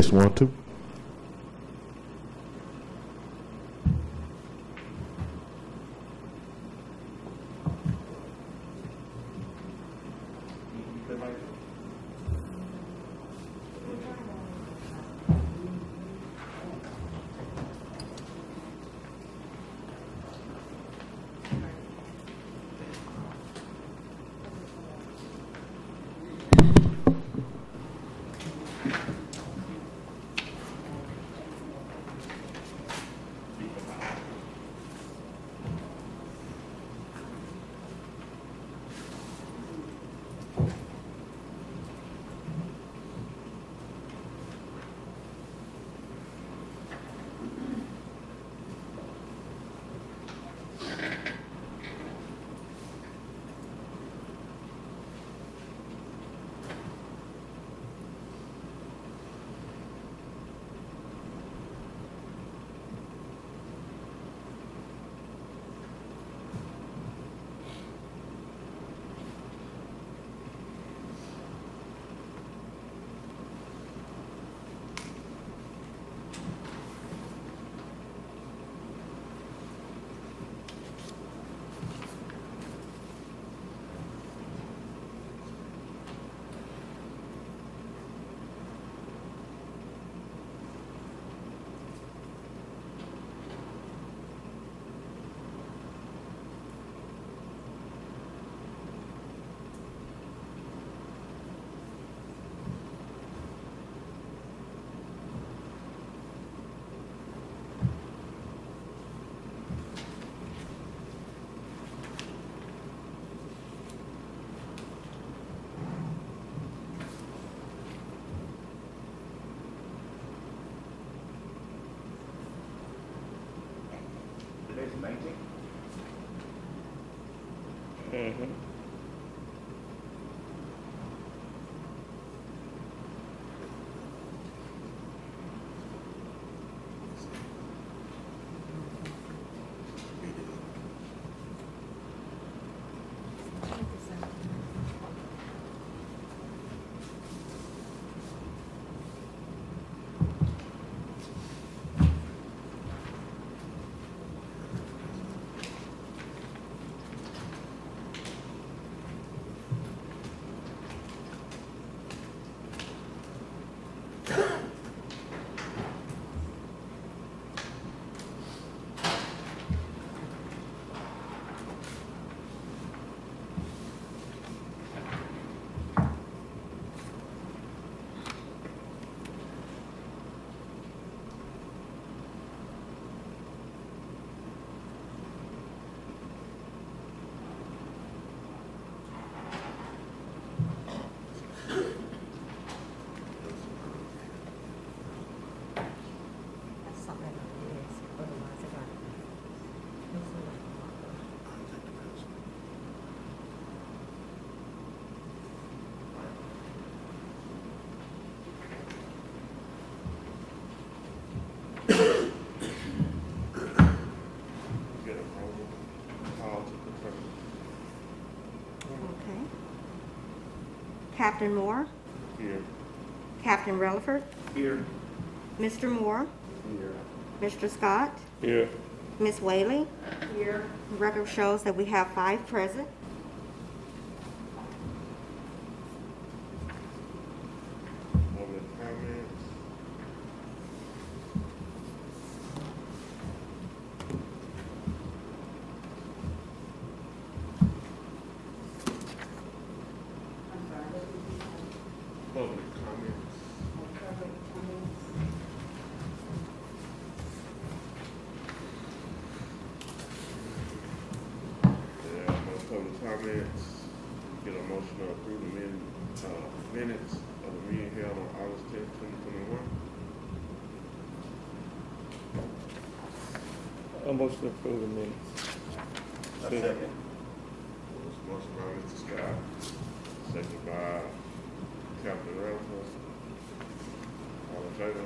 Test 1, 2. Today's 19th. Mm-hmm. Get a roll call to confirm. Okay. Captain Moore, Here. Captain Relaford, Here. Mr. Moore, Here. Mr. Scott, Here. Miss Whaley. Here. Record shows that we have 5 present. Public comments. Public comments. There are no public comments. Get a motion to approve the minutes of the meeting held on August 10th, 2021. A motion to approve the minutes. A second. Motion by Mr. Scott, second by Captain Ralph. All in favor?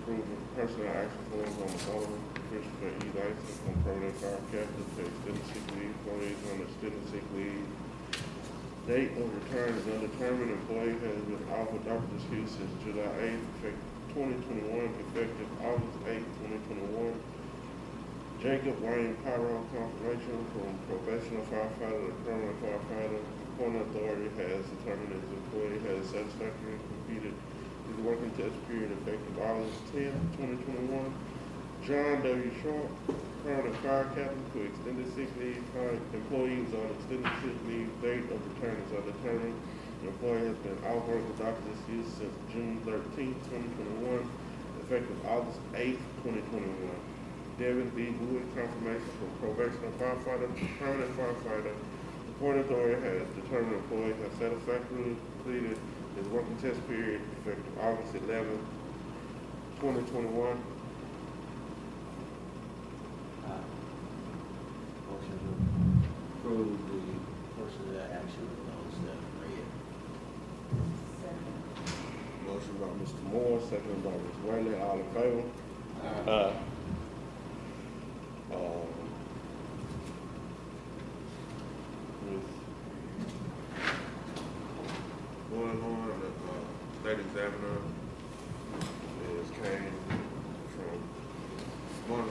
Approve the personal action forms on the following: Christopher E. license from permanent fire captain to extended sick leave, employees on extended sick leave. Date of return is undetermined. Employee has been off with doctor's excuse since July 8th, 2021, effective August 8th, 2021. Jacob Wayne Pyro, confirmation from professional firefighter to permanent firefighter. Appointing authority has determined his employee has satisfactorily completed his working test period effective August 10th, 2021. John W. Sharp, permanent fire captain to extended sick leave. Employee is on extended sick leave. Date of return is undetermined. The employee has been off work with doctor's excuse since June 13th, 2021, effective August 8th, 2021. Devin B. Wood, confirmation from probational firefighter to permanent firefighter. The Port Authority has determined employee has satisfactorily completed his working test period effective August 11th, 2021. Motion to approve the personnel action with those that read. Motion by Mr. Moore, second by Ms. Whaley, all in favor? Going on, the state examiner is came from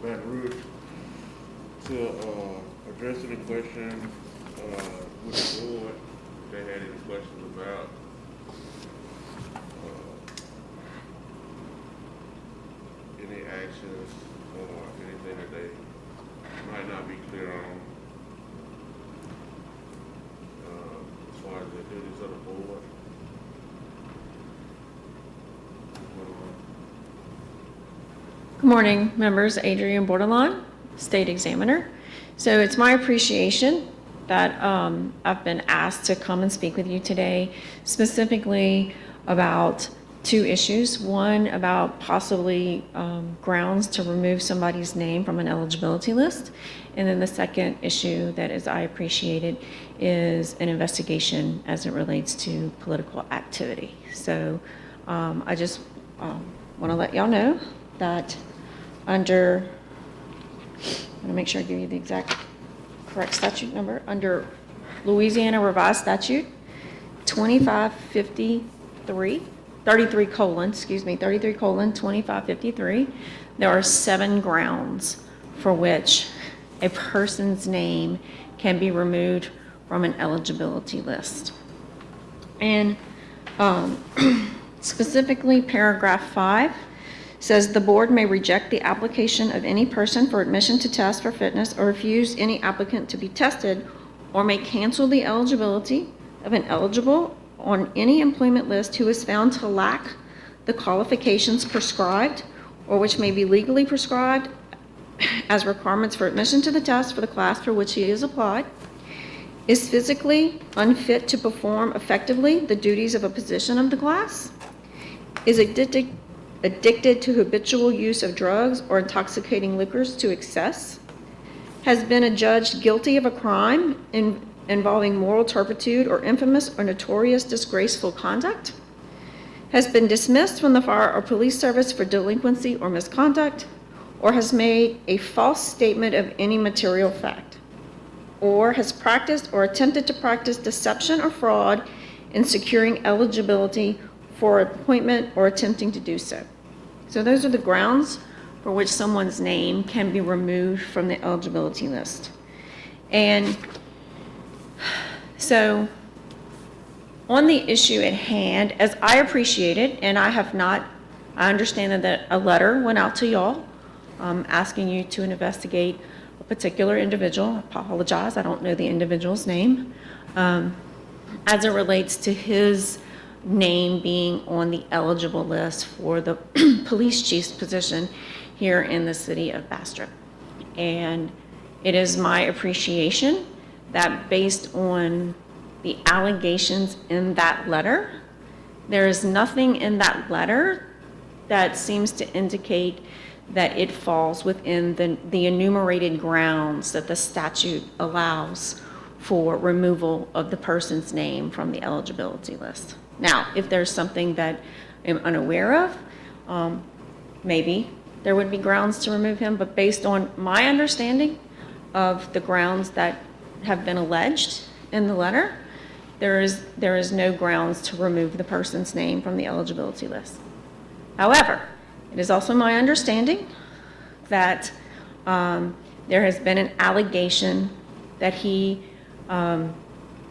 Baton Rouge to address any questions with the board. If they had any questions about any actions or anything that they might not be clear on as far as the duties of the board. Good morning, members. Adrienne Bordelon, State Examiner. So it's my appreciation that I've been asked to come and speak with you today, specifically about two issues. One, about possibly grounds to remove somebody's name from an eligibility list. And then the second issue that is I appreciated is an investigation as it relates to political activity. So I just want to let y'all know that under, I'm going to make sure I give you the exact correct statute number, under Louisiana Revised Statute 2553, 33 colon 2553, there are 7 grounds for which a person's name can be removed from an eligibility list. And specifically paragraph 5 says the board may reject the application of any person for admission to test for fitness or refuse any applicant to be tested, or may cancel the eligibility of an eligible on any employment list who is found to lack the qualifications prescribed or which may be legally prescribed as requirements for admission to the test for the class for which he is applied, is physically unfit to perform effectively the duties of a position of the class, is addicted to habitual use of drugs or intoxicating liquors to excess, has been adjudged guilty of a crime involving moral turpitude or infamous or notorious disgraceful conduct, has been dismissed from the fire or police service for delinquency or misconduct, or has made a false statement of any material fact, or has practiced or attempted to practice deception or fraud in securing eligibility for appointment or attempting to do so. So those are the grounds for which someone's name can be removed from the eligibility list. And so on the issue at hand, as I appreciate it, and I understand that a letter went out to y'all asking you to investigate a particular individual. I apologize, I don't know the individual's name, as it relates to his name being on the eligible list for the police chief's position here in the city of Bastrop. And it is my appreciation that based on the allegations in that letter, there is nothing in that letter that seems to indicate that it falls within the enumerated grounds that the statute allows for removal of the person's name from the eligibility list. Now, if there's something that I'm unaware of, maybe there would be grounds to remove him, but based on my understanding of the grounds that have been alleged in the letter, there is no grounds to remove the person's name from the eligibility list. However, it is also my understanding that there has been an allegation that he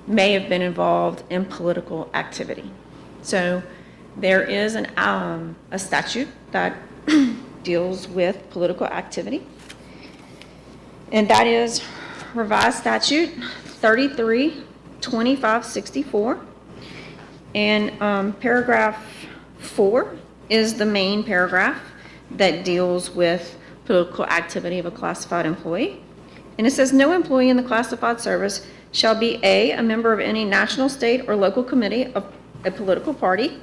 may have been involved in political activity. So there is a statute that deals with political activity, and that is revised statute 332564. And paragraph 4 is the main paragraph that deals with political activity of a classified employee. And it says, no employee in the classified service shall be a member of any national, state, or local committee of a political party,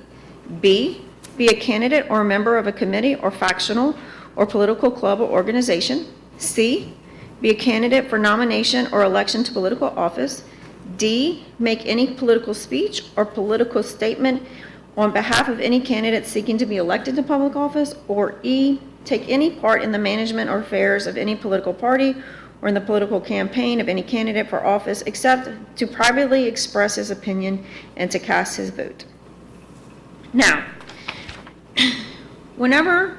B, be a candidate or a member of a committee or factional or political club or organization, C, be a candidate for nomination or election to political office, D, make any political speech or political statement on behalf of any candidate seeking to be elected to public office, or E, take any part in the management or affairs of any political party or in the political campaign of any candidate for office except to privately express his opinion and to cast his vote. Now, whenever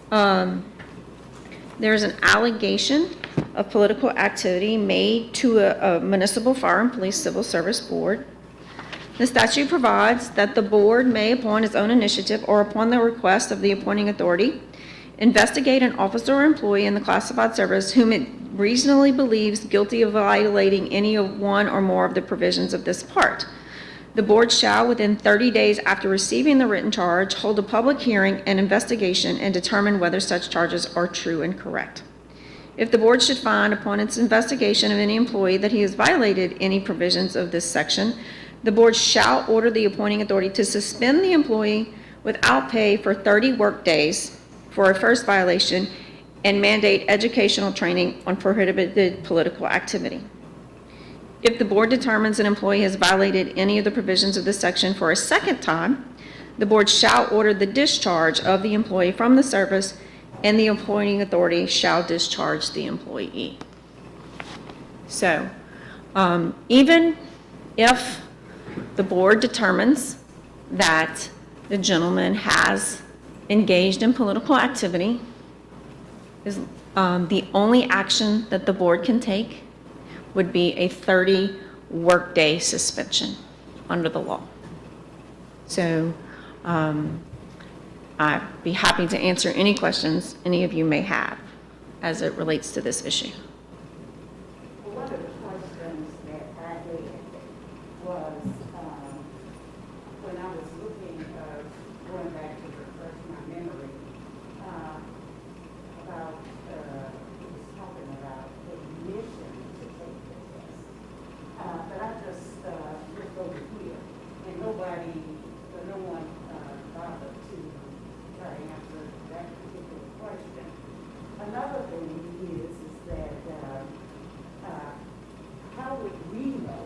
there's an allegation of political activity made to a municipal fire and police civil service board, the statute provides that the board may, upon its own initiative or upon the request of the appointing authority, investigate an officer or employee in the classified service whom it reasonably believes guilty of violating any of one or more of the provisions of this part. The board shall, within 30 days after receiving the written charge, hold a public hearing and investigation and determine whether such charges are true and correct. If the board should find upon its investigation of any employee that he has violated any provisions of this section, the board shall order the appointing authority to suspend the employee without pay for 30 work days for a first violation and mandate educational training on prohibited political activity. If the board determines an employee has violated any of the provisions of this section for a second time, the board shall order the discharge of the employee from the service, and the appointing authority shall discharge the employee. So, even if the board determines that the gentleman has engaged in political activity, is the only action that the board can take would be a 30 workday suspension under the law. So I'd be happy to answer any questions any of you may have as it relates to this issue. One of the questions that I had was when I was looking, going back to refresh my memory, about, he was talking about admission to take the test. But I just looked over here, and no one bothered to try to answer that particular question. Another thing is that how would we know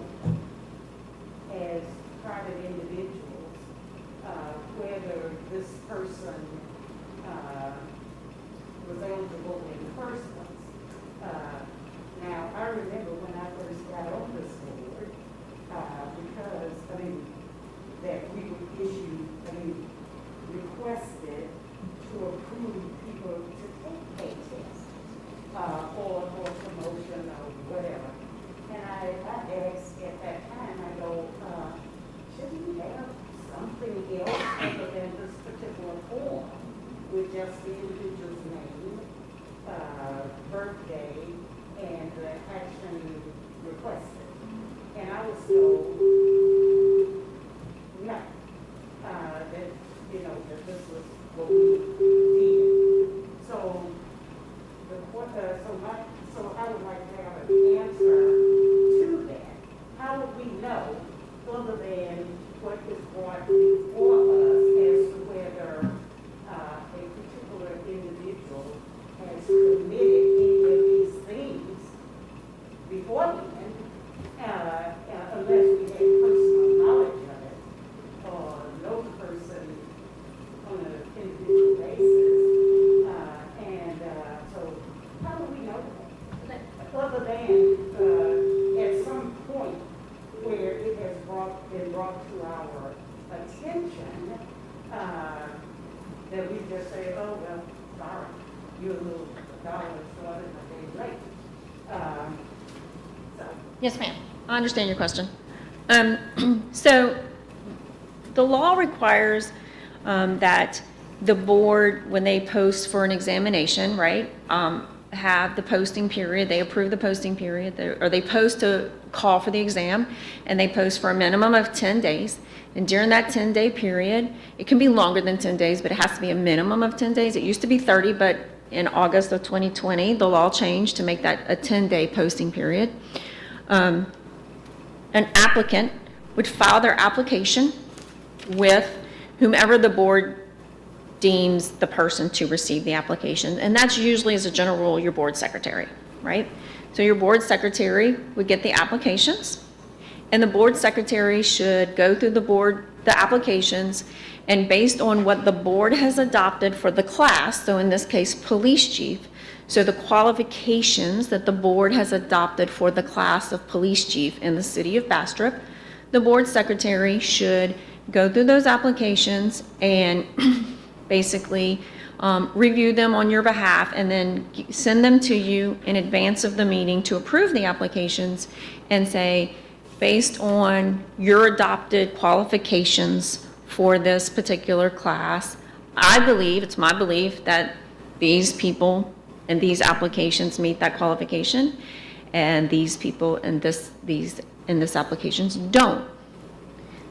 as private individuals whether this person was eligible in the first place? Now, I remember when I first got on this board, because, that we would requested to approve people to take a test for promotion or whatever. And I asked at that time, I go, shouldn't we have something else other than this particular form with just the individual's name, birthday, and the action requested? And I was told, no, that, that this was what we did. So, so I would like to have an answer to that. How would we know, other than what is brought before us, as to whether a particular individual has committed any of these things beforehand, unless we had personal knowledge of it, or know the person on an individual basis. So how do we know that? Other than at some point where it has been brought to our attention, that we just say, oh, well, sorry, you're a little dollar short and a day late. So, Yes, ma'am. I understand your question. So the law requires that the board, when they post for an examination, right, have the posting period, they approve the posting period, or they post to call for the exam, and they post for a minimum of 10 days. And during that 10-day period, it can be longer than 10 days, but it has to be a minimum of 10 days. It used to be 30, but in August of 2020, the law changed to make that a 10-day posting period. An applicant would file their application with whomever the board deems the person to receive the application. And that's usually, as a general rule, your board secretary, right? So your board secretary would get the applications, and the board secretary should go through the applications, and based on what the board has adopted for the class, so in this case, police chief, so the qualifications that the board has adopted for the class of police chief in the city of Bastrop, the board secretary should go through those applications and basically review them on your behalf, and then send them to you in advance of the meeting to approve the applications, and say, based on your adopted qualifications for this particular class, I believe, it's my belief, that these people and these applications meet that qualification, and these people and this applications don't.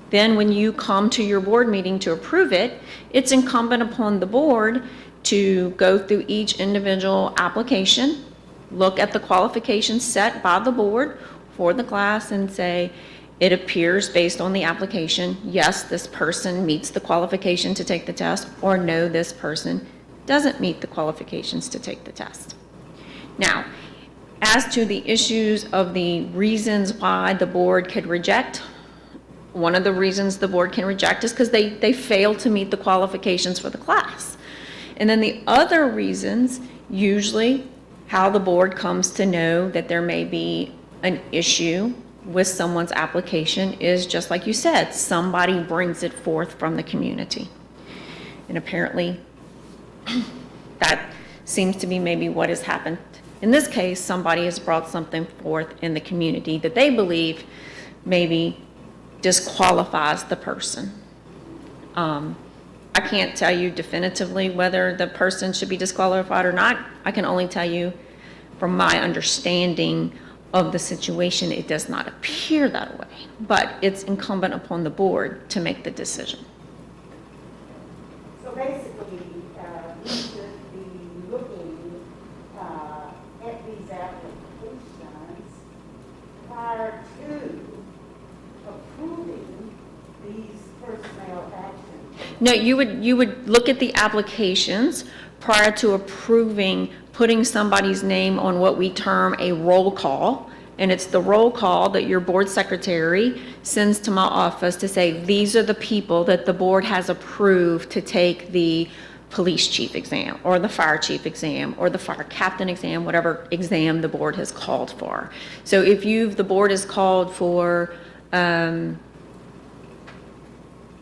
Then when you come to your board meeting to approve it, it's incumbent upon the board to go through each individual application, look at the qualifications set by the board for the class, and say, it appears based on the application, yes, this person meets the qualification to take the test, or no, this person doesn't meet the qualifications to take the test. Now, as to the issues of the reasons why the board could reject, one of the reasons the board can reject is because they fail to meet the qualifications for the class. And then the other reasons, usually how the board comes to know that there may be an issue with someone's application, is just like you said, somebody brings it forth from the community. And apparently that seems to be maybe what has happened. In this case, somebody has brought something forth in the community that they believe maybe disqualifies the person. I can't tell you definitively whether the person should be disqualified or not. I can only tell you from my understanding of the situation, it does not appear that way, but it's incumbent upon the board to make the decision. so basically, we should be looking at these applications prior to approving these personnel actions. No, you would look at the applications prior to approving putting somebody's name on what we term a roll call. And it's the roll call that your board secretary sends to my office to say, these are the people that the board has approved to take the police chief exam, or the fire chief exam, or the fire captain exam, whatever exam the board has called for. So if the board has called for,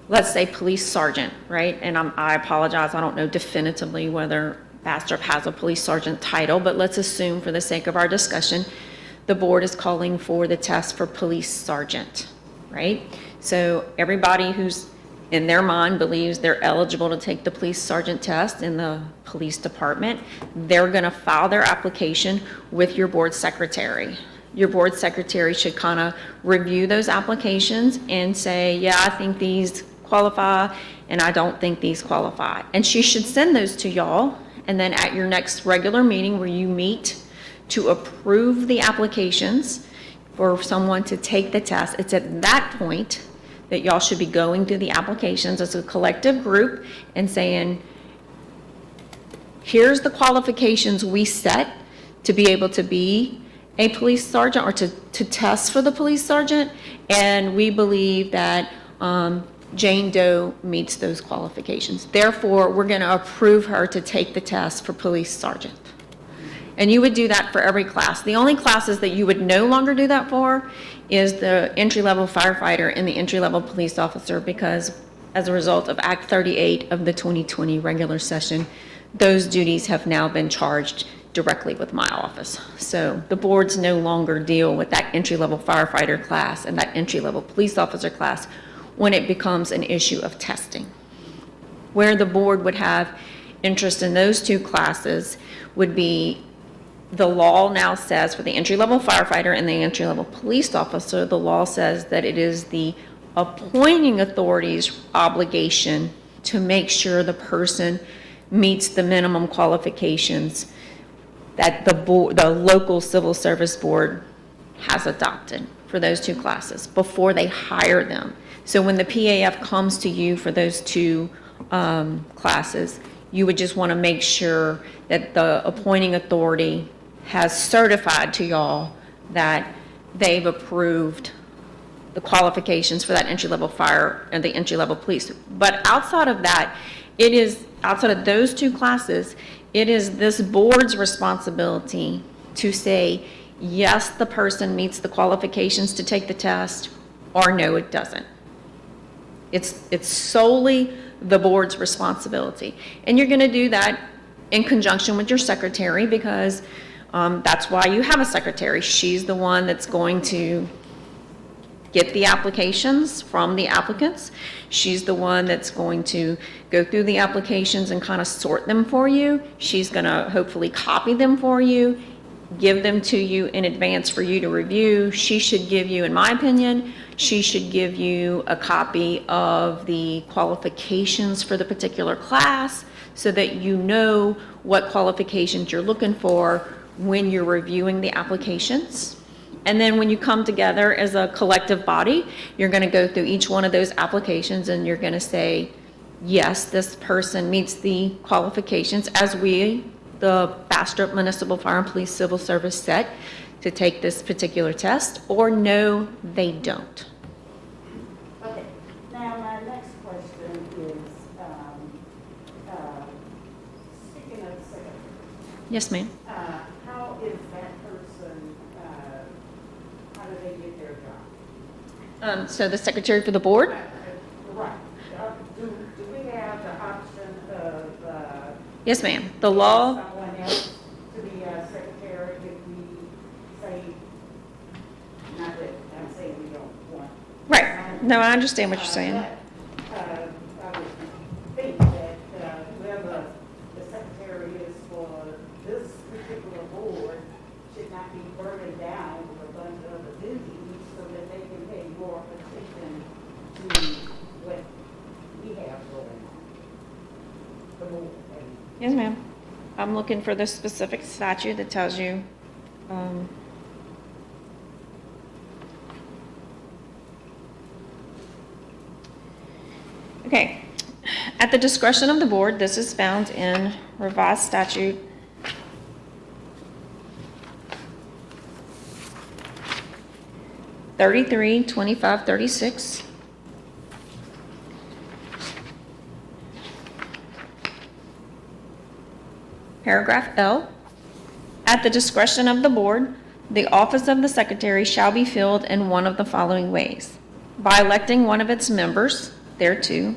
let's say police sergeant, right? And I apologize, I don't know definitively whether Bastrop has a police sergeant title, but let's assume for the sake of our discussion, the board is calling for the test for police sergeant, right? So everybody who's in their mind believes they're eligible to take the police sergeant test in the police department, they're gonna file their application with your board secretary. Your board secretary should kind of review those applications and say, yeah, I think these qualify, and I don't think these qualify. And she should send those to y'all, and then at your next regular meeting where you meet to approve the applications for someone to take the test, it's at that point that y'all should be going through the applications as a collective group and saying, here's the qualifications we set to be able to be a police sergeant, or to test for the police sergeant, and we believe that Jane Doe meets those qualifications. Therefore, we're going to approve her to take the test for police sergeant. And you would do that for every class. The only classes that you would no longer do that for is the entry-level firefighter and the entry-level police officer, because as a result of Act 38 of the 2020 regular session, those duties have now been charged directly with my office. So the boards no longer deal with that entry-level firefighter class and that entry-level police officer class when it becomes an issue of testing. Where the board would have interest in those two classes would be, the law now says for the entry-level firefighter and the entry-level police officer, the law says that it is the appointing authority's obligation to make sure the person meets the minimum qualifications that the local civil service board has adopted for those two classes before they hire them. So when the PAF comes to you for those two classes, you would just want to make sure that the appointing authority has certified to y'all that they've approved the qualifications for that entry-level fire and the entry-level police. But outside of that, outside of those two classes, it is this board's responsibility to say, yes, the person meets the qualifications to take the test, or no, it doesn't. It's solely the board's responsibility. And you're going to do that in conjunction with your secretary, because that's why you have a secretary. She's the one that's going to get the applications from the applicants. She's the one that's going to go through the applications and kind of sort them for you. She's going to hopefully copy them for you, give them to you in advance for you to review. She should give you, in my opinion, she should give you a copy of the qualifications for the particular class so that you know what qualifications you're looking for when you're reviewing the applications. And then when you come together as a collective body, you're going to go through each one of those applications and you're going to say, yes, this person meets the qualifications as we, the Bastrop Municipal Fire and Police Civil Service, set to take this particular test, or no, they don't. Okay, now my next question is, speaking of the secretary, Yes, ma'am. how is that person, how do they get their job? So the secretary for the board? Right. Do we have the option of, Yes, ma'am. The law, someone else to be a secretary if we say, not that I'm saying we don't want. right. No, I understand what you're saying. But, I would think that whoever the secretary is for this particular board should not be burdened down with a bunch of other duties so that they can pay more attention to what we have going on. The board. Yes, ma'am. I'm looking for the specific statute that tells you. Okay. At the discretion of the board, this is found in revised statute 332536. Paragraph L, at the discretion of the board, the office of the secretary shall be filled in one of the following ways: by electing one of its members thereto,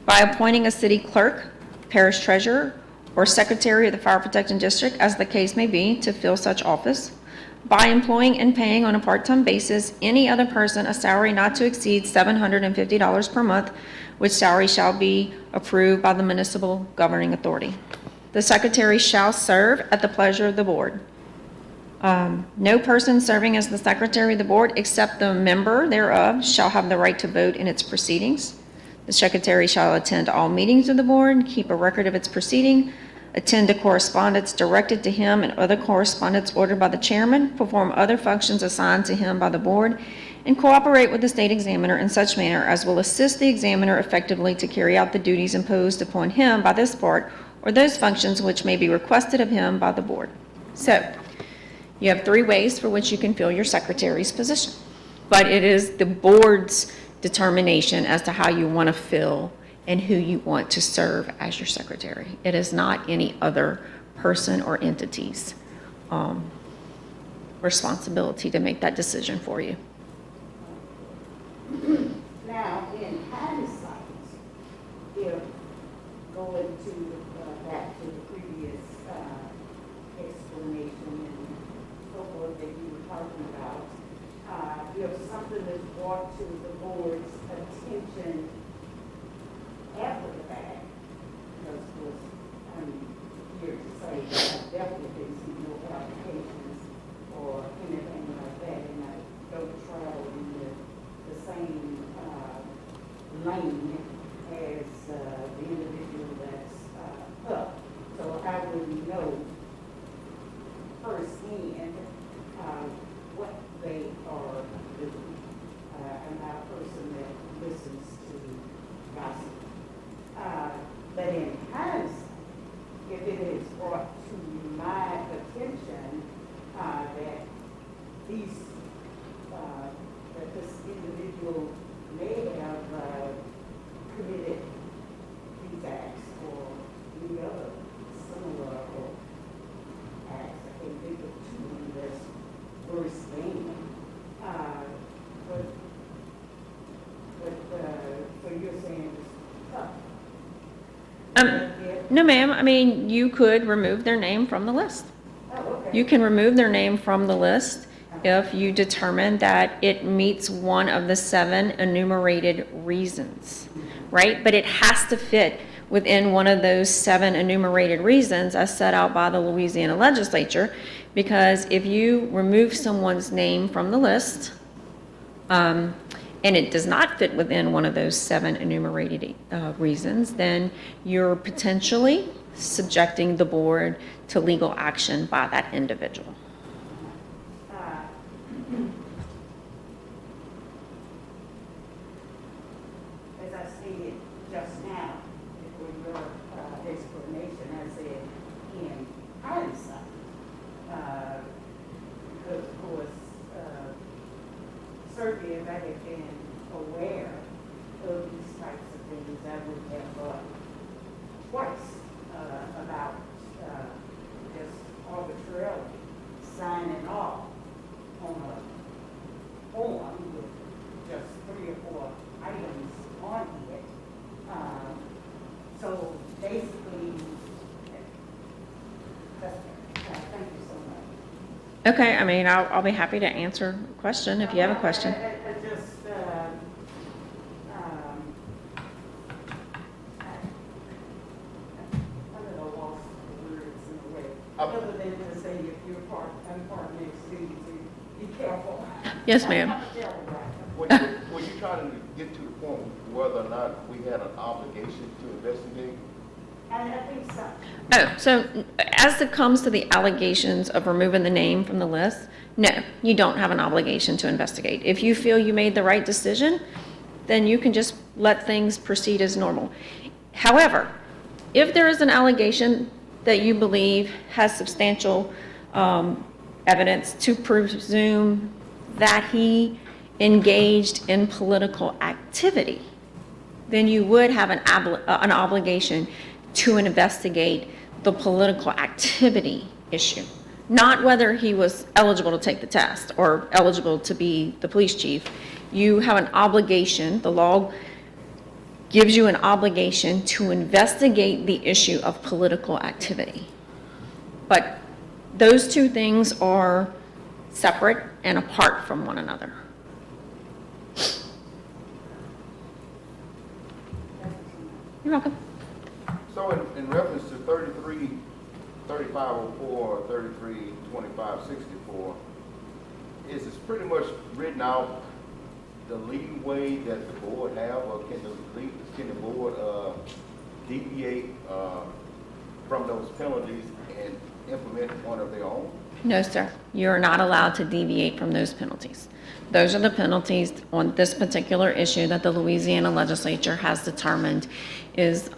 by appointing a city clerk, parish treasurer, or secretary of the fire protection district, as the case may be, to fill such office, by employing and paying on a part-time basis any other person a salary not to exceed $750 per month, which salary shall be approved by the municipal governing authority. The secretary shall serve at the pleasure of the board. No person serving as the secretary of the board, except the member thereof, shall have the right to vote in its proceedings. The secretary shall attend all meetings of the board, keep a record of its proceeding, attend to correspondence directed to him and other correspondence ordered by the chairman, perform other functions assigned to him by the board, and cooperate with the state examiner in such manner as will assist the examiner effectively to carry out the duties imposed upon him by this part, or those functions which may be requested of him by the board. So, you have 3 ways for which you can fill your secretary's position. But it is the board's determination as to how you want to fill and who you want to serve as your secretary. It is not any other person or entity's responsibility to make that decision for you. Now, in hindsight, if going back to the previous explanation and so forth that you were talking about, if something is brought to the board's attention after the fact, because of course, I'm here to say that I definitely didn't see no applications or anything like that, and I don't travel in the same lane as the individual that's up. So I would know firsthand what they are doing. I'm not a person that listens to gossip. But in hindsight, if it is brought to my attention that these that this individual may have committed these acts or any other similar acts, I can think of two that's worse than. So you're saying it's tough? No, ma'am. I mean, you could remove their name from the list. Oh, okay. You can remove their name from the list if you determine that it meets one of the 7 enumerated reasons, right? But it has to fit within one of those 7 enumerated reasons as set out by the Louisiana legislature, because if you remove someone's name from the list, and it does not fit within one of those 7 enumerated reasons, then you're potentially subjecting the board to legal action by that individual. As I stated just now, before your explanation, I said in hindsight, because of course, certainly if I had been aware of these types of things, I would have thought twice about just arbitrarily signing off on a form with just 3 or 4 items on it. So basically, that's it. Thank you so much. Okay, I mean, I'll be happy to answer a question if you have a question. I just, I'm at a loss for words in a way, other than to say if you're I'm part next to you, to be careful. Yes, ma'am. I'm terrible at Were you trying to get to the point whether or not we had an obligation to investigate? And I think so. Oh, so as it comes to the allegations of removing the name from the list, no, you don't have an obligation to investigate. If you feel you made the right decision, then you can just let things proceed as normal. However, if there is an allegation that you believe has substantial evidence to presume that he engaged in political activity, then you would have an obligation to investigate the political activity issue, not whether he was eligible to take the test or eligible to be the police chief. You have an obligation, the law gives you an obligation to investigate the issue of political activity. But those two things are separate and apart from one another. You're welcome. So in reference to 33, 3504, 33, 25, 64, is this pretty much written out the leeway that the board have, or can the board deviate from those penalties and implement one of their own? No, sir. You're not allowed to deviate from those penalties. Those are the penalties on this particular issue that the Louisiana legislature has determined is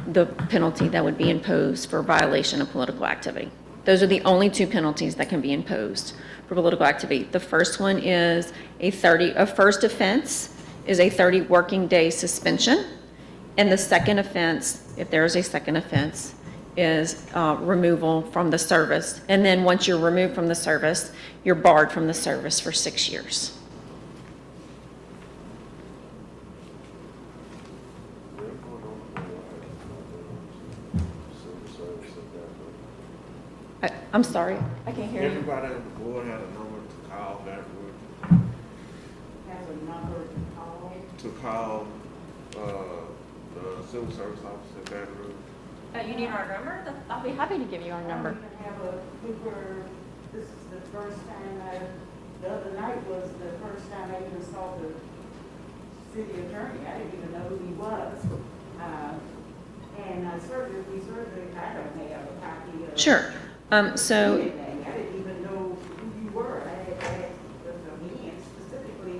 the penalty that would be imposed for violation of political activity. Those are the only 2 penalties that can be imposed for political activity. The first one is a first offense is a 30 working day suspension. And the second offense, if there is a second offense, is removal from the service. And then once you're removed from the service, you're barred from the service for 6 years. I'm sorry, I can't hear you. Everybody on the board had a number to call Baton Rouge, Has a number to call. the civil service office at Baton Rouge. You need our number? I'll be happy to give you our number. This is the first time the other night was the first time I even saw the city attorney. I didn't even know who he was. And we certainly, I don't have a copy of. Sure. So Anything. I didn't even know who you were. I had the meeting specifically,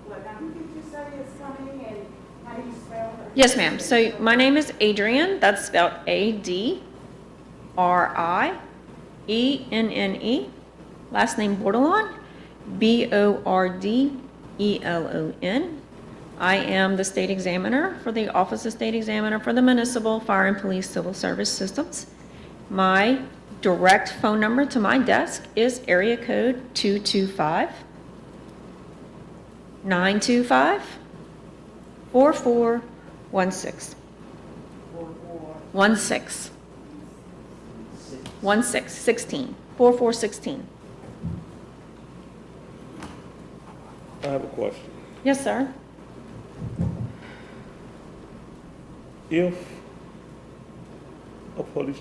who did you say is coming and how do you spell her? yes, ma'am. So my name is Adrienne. That's spelled Adrienne. Last name Bordelon, Bordellon. I am the state examiner for the Office of State Examiner for the Municipal, Fire and Police Civil Service Systems. My direct phone number to my desk is area code 225 925 4416. 16. 4416. I have a question. Yes, sir. If a police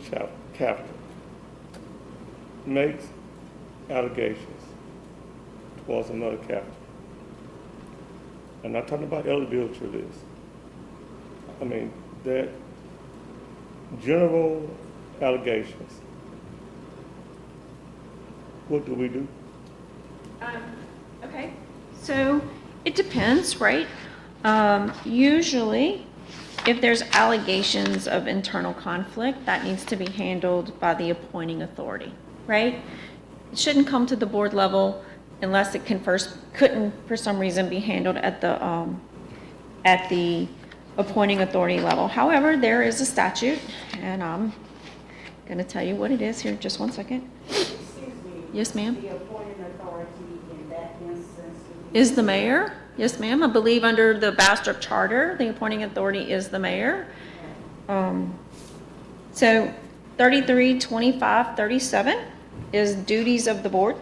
captain makes allegations towards another captain, I'm not talking about eligibility for this. I mean, that general allegations, what do we do? Okay, so it depends, right? Usually, if there's allegations of internal conflict, that needs to be handled by the appointing authority, right? It shouldn't come to the board level unless it couldn't for some reason be handled at the appointing authority level. However, there is a statute, and I'm going to tell you what it is here. Just one second. Excuse me. Yes, ma'am. The appointing authority in that instance would be. Is the mayor? Yes, ma'am. I believe under the Bastrop Charter, the appointing authority is the mayor. So 332537 is duties of the board.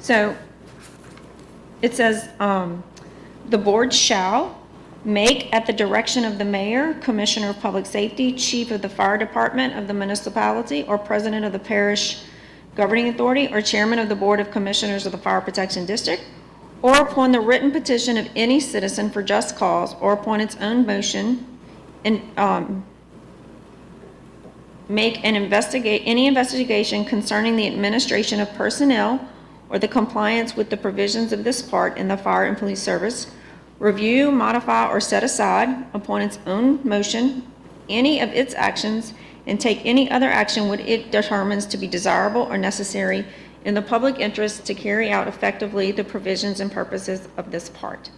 So it says, the board shall make, at the direction of the mayor, commissioner of public safety, chief of the fire department of the municipality, or president of the parish governing authority, or chairman of the board of commissioners of the fire protection district, or upon the written petition of any citizen for just cause, or upon its own motion, and make any investigation concerning the administration of personnel or the compliance with the provisions of this part in the fire and police service, review, modify, or set aside, upon its own motion, any of its actions, and take any other action which it determines to be desirable or necessary in the public interest to carry out effectively the provisions and purposes of this part.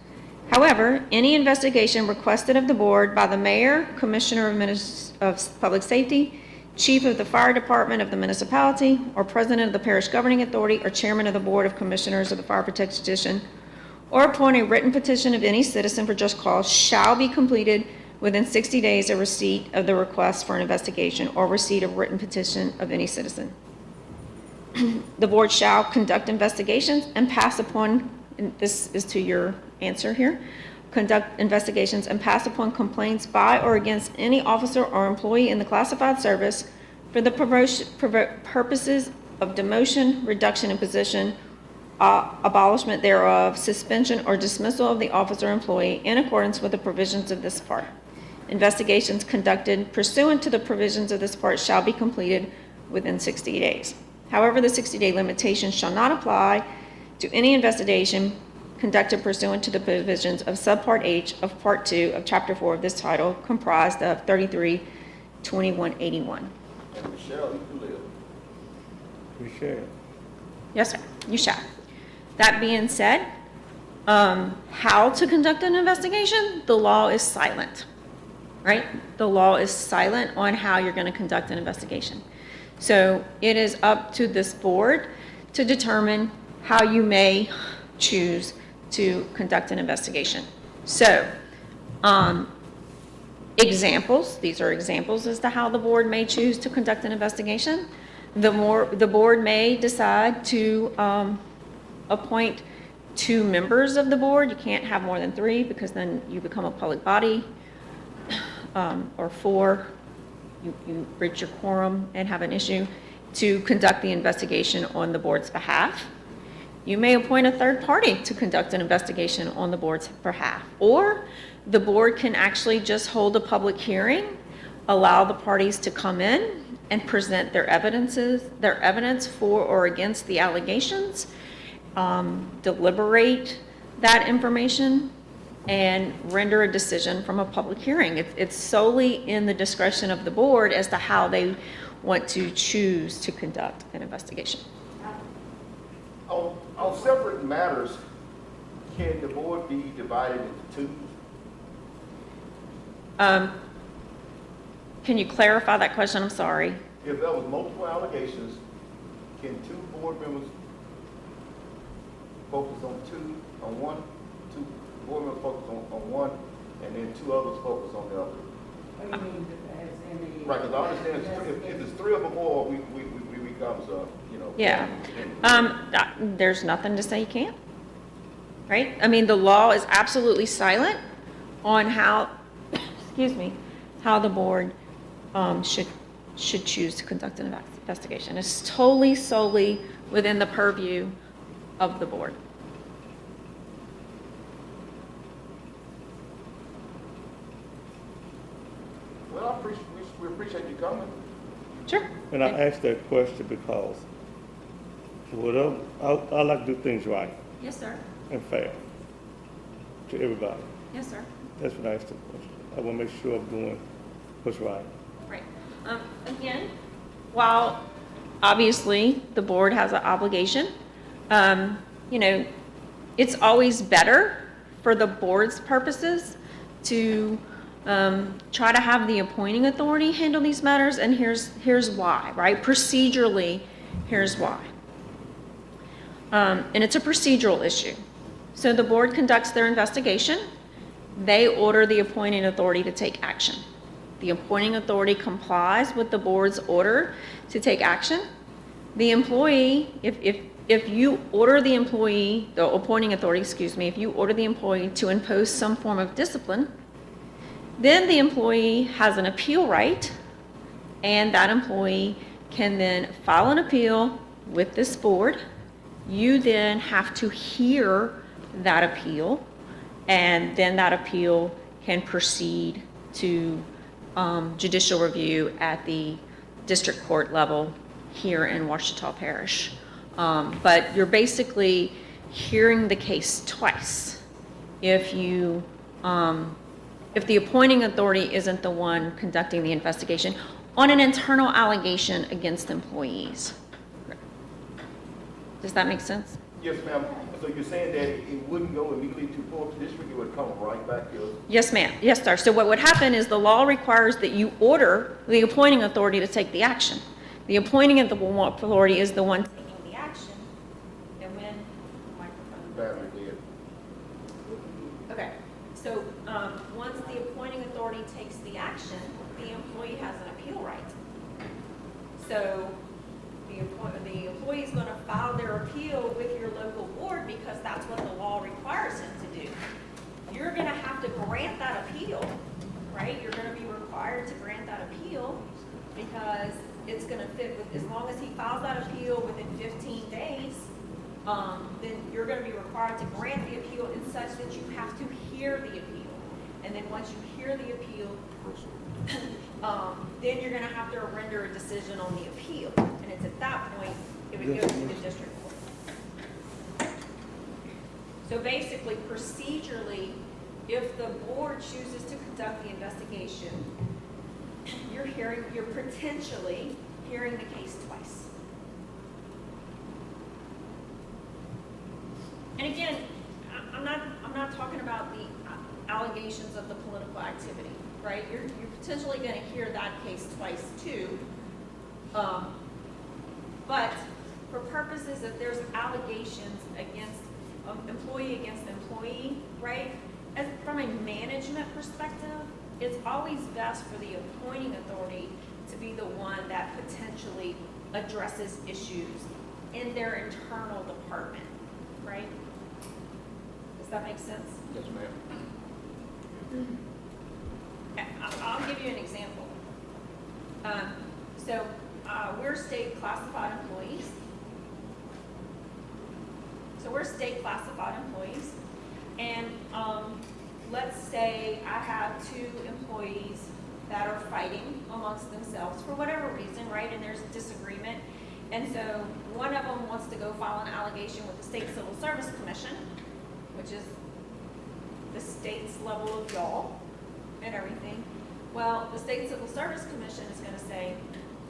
However, any investigation requested of the board by the mayor, commissioner of public safety, chief of the fire department of the municipality, or president of the parish governing authority, or chairman of the board of commissioners of the fire protection district, or upon a written petition of any citizen for just cause, shall be completed within 60 days of receipt of the request for an investigation or receipt of written petition of any citizen. The board shall conduct investigations and pass upon, and this is to your answer here, conduct investigations and pass upon complaints by or against any officer or employee in the classified service for the purposes of demotion, reduction in position, abolishment thereof, suspension or dismissal of the officer or employee in accordance with the provisions of this part. Investigations conducted pursuant to the provisions of this part shall be completed within 60 days. However, the 60-day limitation shall not apply to any investigation conducted pursuant to the provisions of subpart H of part 2 of chapter 4 of this title, comprised of 332181. And Michelle, you can live. We share. Yes, sir, you shall. That being said, how to conduct an investigation, the law is silent, right? The law is silent on how you're going to conduct an investigation. So it is up to this board to determine how you may choose to conduct an investigation. So, examples, these are examples as to how the board may choose to conduct an investigation. The board may decide to appoint 2 members of the board. You can't have more than 3 because then you become a public body. Or 4, you reach your quorum and have an issue to conduct the investigation on the board's behalf. You may appoint a third party to conduct an investigation on the board's behalf. Or the board can actually just hold a public hearing, allow the parties to come in and present their evidence for or against the allegations, deliberate that information, and render a decision from a public hearing. It's solely in the discretion of the board as to how they want to choose to conduct an investigation. On separate matters, can the board be divided into 2? Can you clarify that question? I'm sorry. If there was multiple allegations, can 2 board members focus on one? 2 board members focus on one, and then 2 others focus on the other? What do you mean, as in the? Right, because I understand if it's 3 or more, we becomes Yeah. There's nothing to say you can't, right? I mean, the law is absolutely silent on how, excuse me, how the board should choose to conduct an investigation. It's totally, solely within the purview of the board. Well, we appreciate you coming. Sure. And I asked that question because whatever, I like to do things right Yes, sir. and fair to everybody. Yes, sir. That's what I asked the question. I want to make sure I'm doing what's right. Right. Again, while obviously the board has an obligation, it's always better for the board's purposes to try to have the appointing authority handle these matters, and here's why, right? Procedurally, here's why. And it's a procedural issue. So the board conducts their investigation. They order the appointing authority to take action. The appointing authority complies with the board's order to take action. The employee, if you order the employee, the appointing authority, if you order the employee to impose some form of discipline, then the employee has an appeal right, and that employee can then file an appeal with this board. You then have to hear that appeal, and then that appeal can proceed to judicial review at the district court level here in Ouachita Parish. But you're basically hearing the case twice if the appointing authority isn't the one conducting the investigation on an internal allegation against employees. Does that make sense? Yes, ma'am. So you're saying that it wouldn't go immediately to 4th district, it would come right back to us? Yes, ma'am. Yes, sir. So what would happen is the law requires that you order the appointing authority to take the action. The appointing authority is the one taking the action. And when microphone. Badly did. Okay. So once the appointing authority takes the action, the employee has an appeal right. So the employee is going to file their appeal with your local board because that's what the law requires him to do. You're going to have to grant that appeal, right? You're going to be required to grant that appeal because it's going to fit with, as long as he files that appeal within 15 days, then you're going to be required to grant the appeal in such that you have to hear the appeal. And then once you hear the appeal, then you're going to have to render a decision on the appeal. And it's at that point, it would go to the district court. So basically, procedurally, if the board chooses to conduct the investigation, you're potentially hearing the case twice. And again, I'm not potentially going to hear that case twice too. But for purposes of there's allegations against employee against employee, right? As from a management perspective, it's always best for the appointing authority to be the one that potentially addresses issues in their internal department, right? Does that make sense? Yes, ma'am. I'll give you an example. We're state classified employees. And let's say I have two employees that are fighting amongst themselves for whatever reason, right? And there's disagreement. And so one of them wants to go file an allegation with the State Civil Service Commission, which is the state's level of y'all and everything. Well, the State Civil Service Commission is going to say,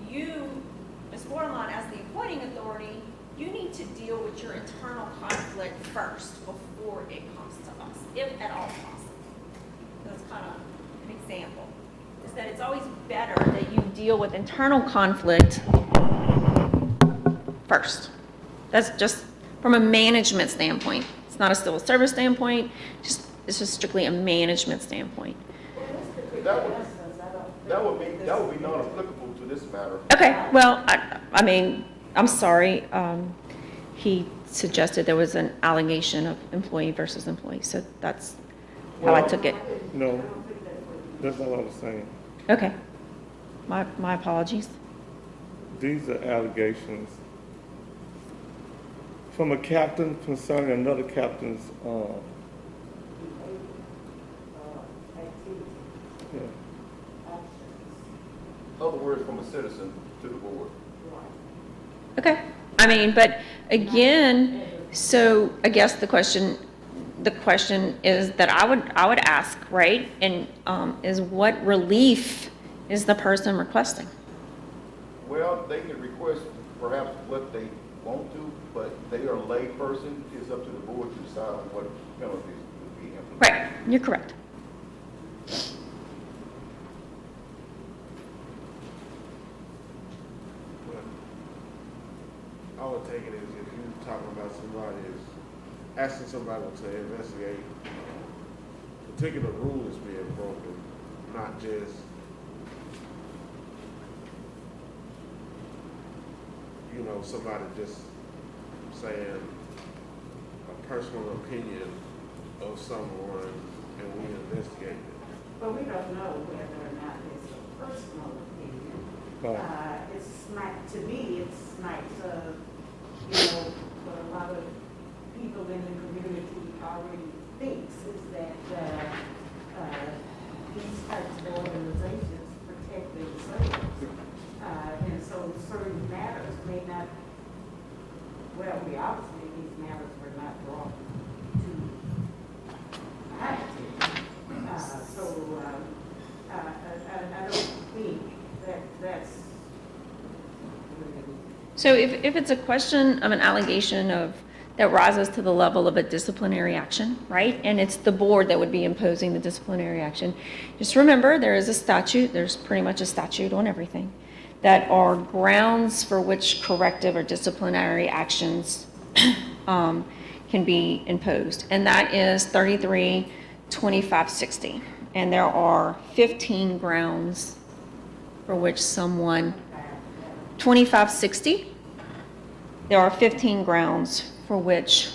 you, Ms. Bordelon, as the appointing authority, you need to deal with your internal conflict first before it comes to us, if at all possible. That's kind of an example. Is that it's always better that you deal with internal conflict first. That's just from a management standpoint. It's not a civil service standpoint, it's just strictly a management standpoint. That would be non-applicable to this matter. Okay, well, I mean, I'm sorry. He suggested there was an allegation of employee versus employee, so that's how I took it. No, that's not what I was saying. Okay, my apologies. These are allegations from a captain concerning another captain's, yeah. In other words, from a citizen to the board. Okay, I mean, but again, so I guess the question is that I would ask, right? And is what relief is the person requesting? Well, they can request perhaps what they want to, but they are a lay person. It's up to the board to decide on what penalties would be implemented. Right, you're correct. I would take it as if you're talking about somebody is asking somebody to investigate a particular rule is being broken, not just, somebody just saying a personal opinion of someone and we investigate it. But we don't know whether or not it's a personal opinion. Right. To me, it's nice of, what a lot of people in the community already thinks is that these types of organizations protect themselves. And so certain matters may not, we obviously, these matters were not brought to my attention. I don't think that's So if it's a question of an allegation that rises to the level of a disciplinary action, right? And it's the board that would be imposing the disciplinary action. Just remember, there is a statute, there's pretty much a statute on everything, that are grounds for which corrective or disciplinary actions can be imposed. And that is 33-2560. And there are 15 grounds for which someone, 2560, there are 15 grounds for which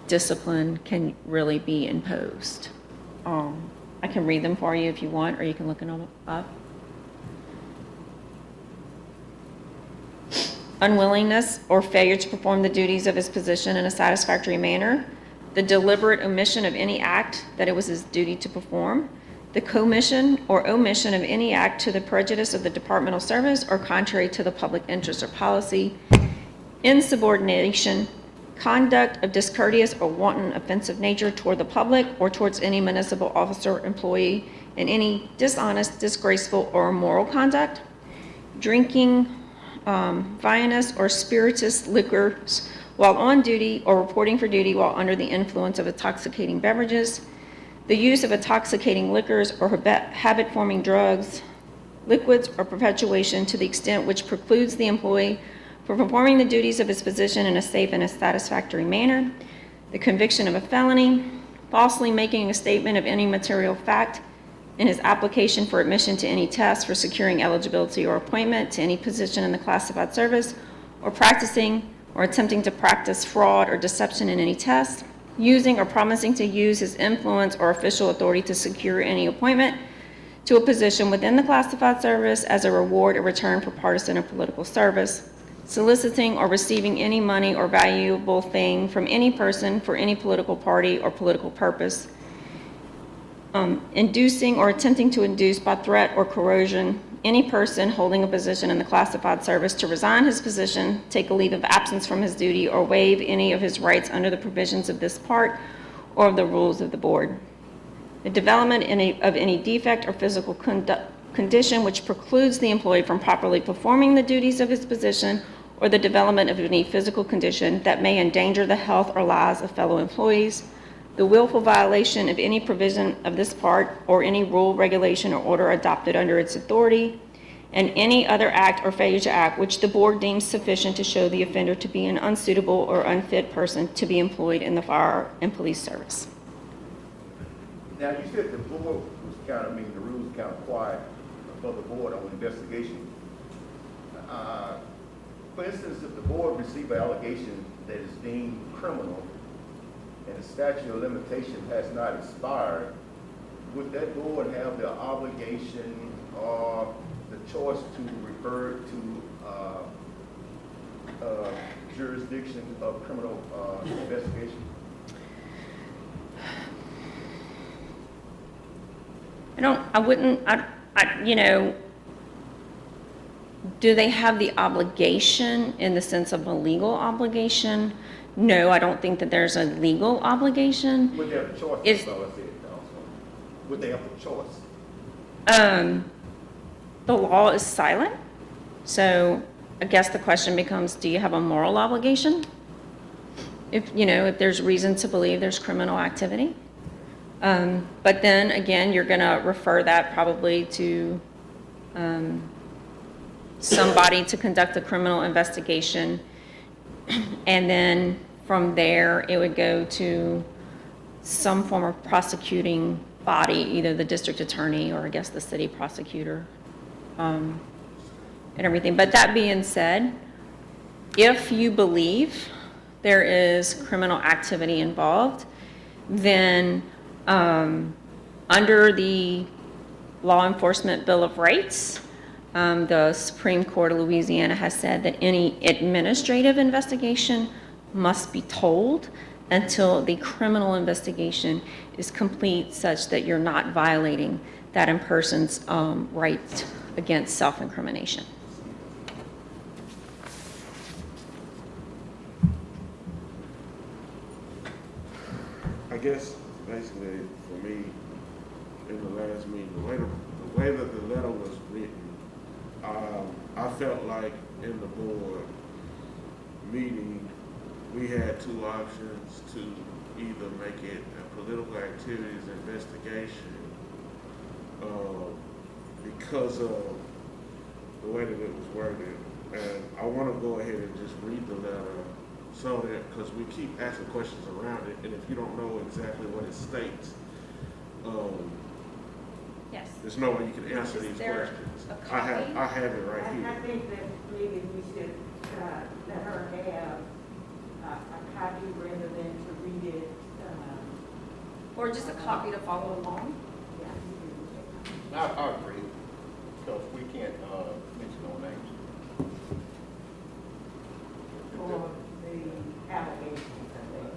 discipline can really be imposed. I can read them for you if you want, or you can look them up. Unwillingness or failure to perform the duties of his position in a satisfactory manner, the deliberate omission of any act that it was his duty to perform, the commission or omission of any act to the prejudice of the departmental service or contrary to the public interest or policy, insubordination, conduct of discourteous or wanton offensive nature toward the public or towards any municipal officer or employee, and any dishonest, disgraceful, or immoral conduct, drinking vinous or spirituous liquors while on duty or reporting for duty while under the influence of intoxicating beverages, the use of intoxicating liquors or habit-forming drugs, liquids, or perpetuation to the extent which precludes the employee from performing the duties of his position in a safe and a satisfactory manner, the conviction of a felony, falsely making a statement of any material fact in his application for admission to any test for securing eligibility or appointment to any position in the classified service, or practicing or attempting to practice fraud or deception in any test, using or promising to use his influence or official authority to secure any appointment to a position within the classified service as a reward or return for partisan or political service, soliciting or receiving any money or valuable thing from any person for any political party or political purpose, inducing or attempting to induce by threat or coercion any person holding a position in the classified service to resign his position, take a leave of absence from his duty, or waive any of his rights under the provisions of this part or of the rules of the board. The development of any defect or physical condition which precludes the employee from properly performing the duties of his position, or the development of any physical condition that may endanger the health or lives of fellow employees, the willful violation of any provision of this part or any rule, regulation, or order adopted under its authority, and any other act or failure to act which the board deems sufficient to show the offender to be an unsuitable or unfit person to be employed in the fire and police service. Now, you said the board was kind of, the rules kind of quiet for the board on investigation. For instance, if the board received an allegation that is deemed criminal and the statute of limitation has not expired, would that board have the obligation or the choice to refer to jurisdiction of criminal investigation? Do they have the obligation in the sense of a legal obligation? No, I don't think that there's a legal obligation. Would they have a choice? Is- Well, I said also. Would they have a choice? The law is silent, so I guess the question becomes, do you have a moral obligation? If there's reason to believe there's criminal activity. But then again, you're gonna refer that probably to somebody to conduct a criminal investigation. And then from there, it would go to some form of prosecuting body, either the district attorney or I guess the city prosecutor, and everything. But that being said, if you believe there is criminal activity involved, then under the Law Enforcement Bill of Rights, the Supreme Court of Louisiana has said that any administrative investigation must be told until the criminal investigation is complete, such that you're not violating that person's right against self-incrimination. I guess basically for me, in the last meeting, the way that the letter was written, I felt like in the board meeting, we had two options to either make it a political activities investigation because of the way that it was worded. And I want to go ahead and just read the letter so that, because we keep asking questions around it, and if you don't know exactly what it states, Yes. there's no way you can answer these questions. I have it right I here. think that maybe we should let her have a copy rather than to read it. Or just a copy to follow along. Yeah. I agree, because we can't mention no names. Or the allegations of it.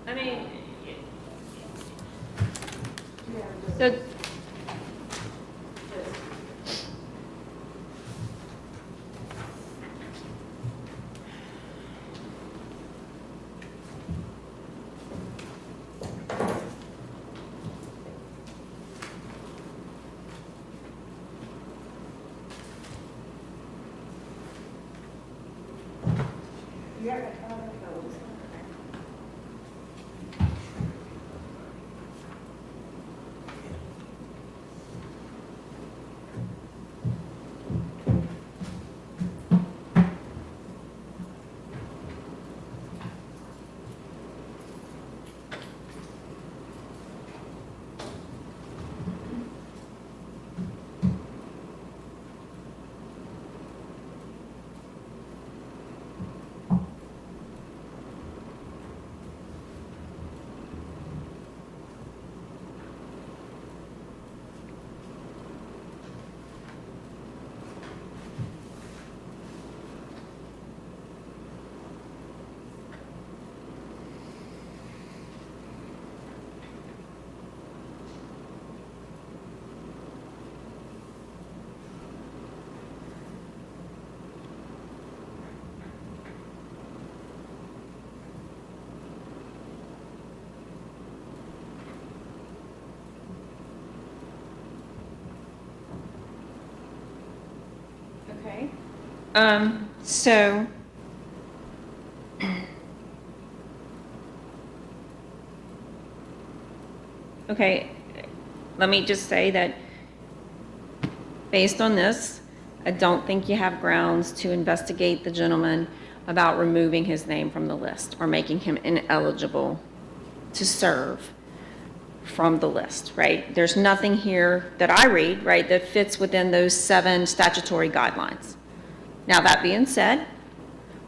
I mean, Yeah, so just- Yeah, those. Okay. So, okay, let me just say that based on this, I don't think you have grounds to investigate the gentleman about removing his name from the list or making him ineligible to serve from the list, right? There's nothing here that I read, right, that fits within those 7 statutory guidelines. Now, that being said,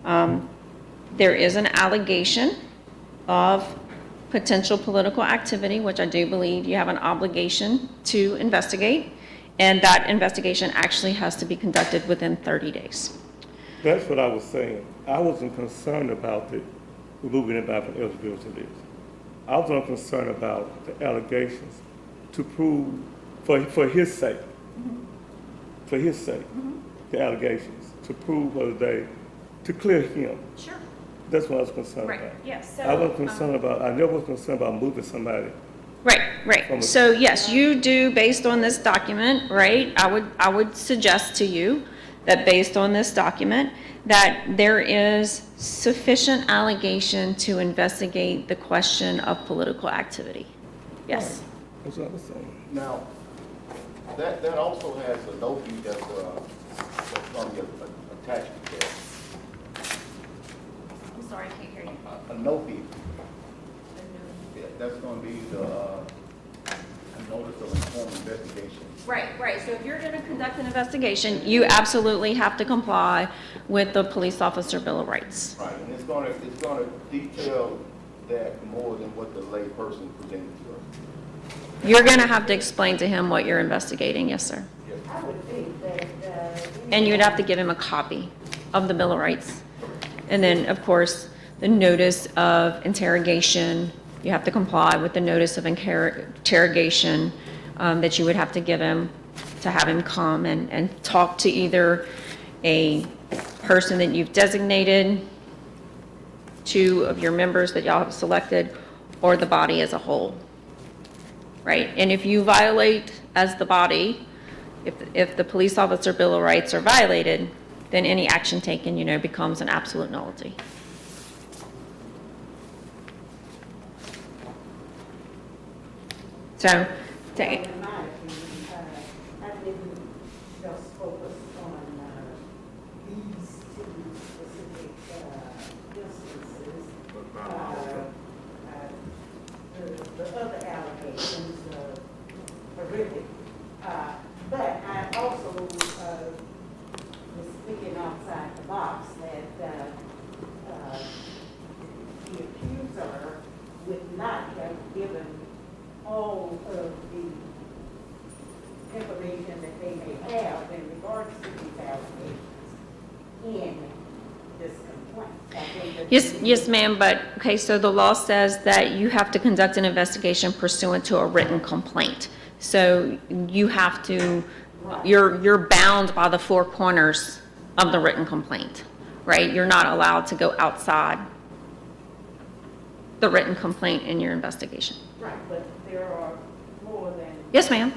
there is an allegation of potential political activity, which I do believe you have an obligation to investigate, and that investigation actually has to be conducted within 30 days. That's what I was saying. I wasn't concerned about the removing it back from eligibility list. I was not concerned about the allegations to prove, for his sake, for his sake, the allegations, to prove whether they, to clear him. Sure. That's what I was concerned Right, about. yes, so, I wasn't concerned about, I never was concerned about moving somebody. Right. So yes, you do, based on this document, right? I would suggest to you that based on this document, that there is sufficient allegation to investigate the question of political activity. Yes. That's what I was saying. Now, that also has a no fee that's going to be attached to that. I'm sorry, I can't hear you. A no fee. Yeah, that's going to be the notice of informed investigation. Right. So if you're going to conduct an investigation, you absolutely have to comply with the police officer Bill of Rights. Right, and it's going to detail that more than what the lay person presented to us. You're going to have to explain to him what you're investigating, yes, sir. I would think that, And you'd have to give him a copy of the Bill of Rights. And then, of course, the notice of interrogation, you have to comply with the notice of interrogation that you would have to give him to have him come and talk to either a person that you've designated, 2 of your members that y'all have selected, or the body as a whole, right? And if you violate as the body, if the police officer Bill of Rights are violated, then any action taken, becomes an absolute nullity. So, take it. in my opinion, I didn't just focus on these 2 specific instances. The other allegations are horrific. But I also was thinking outside the box that the accuser would not have given all of the information that they may have in regards to these allegations in this complaint. I think that Yes, ma'am, but, okay, so the law says that you have to conduct an investigation pursuant to a written complaint. So you have to, you're bound by the 4 corners of the written complaint, right? You're not allowed to go outside the written complaint in your investigation. Right, but there are more than. Yes, ma'am.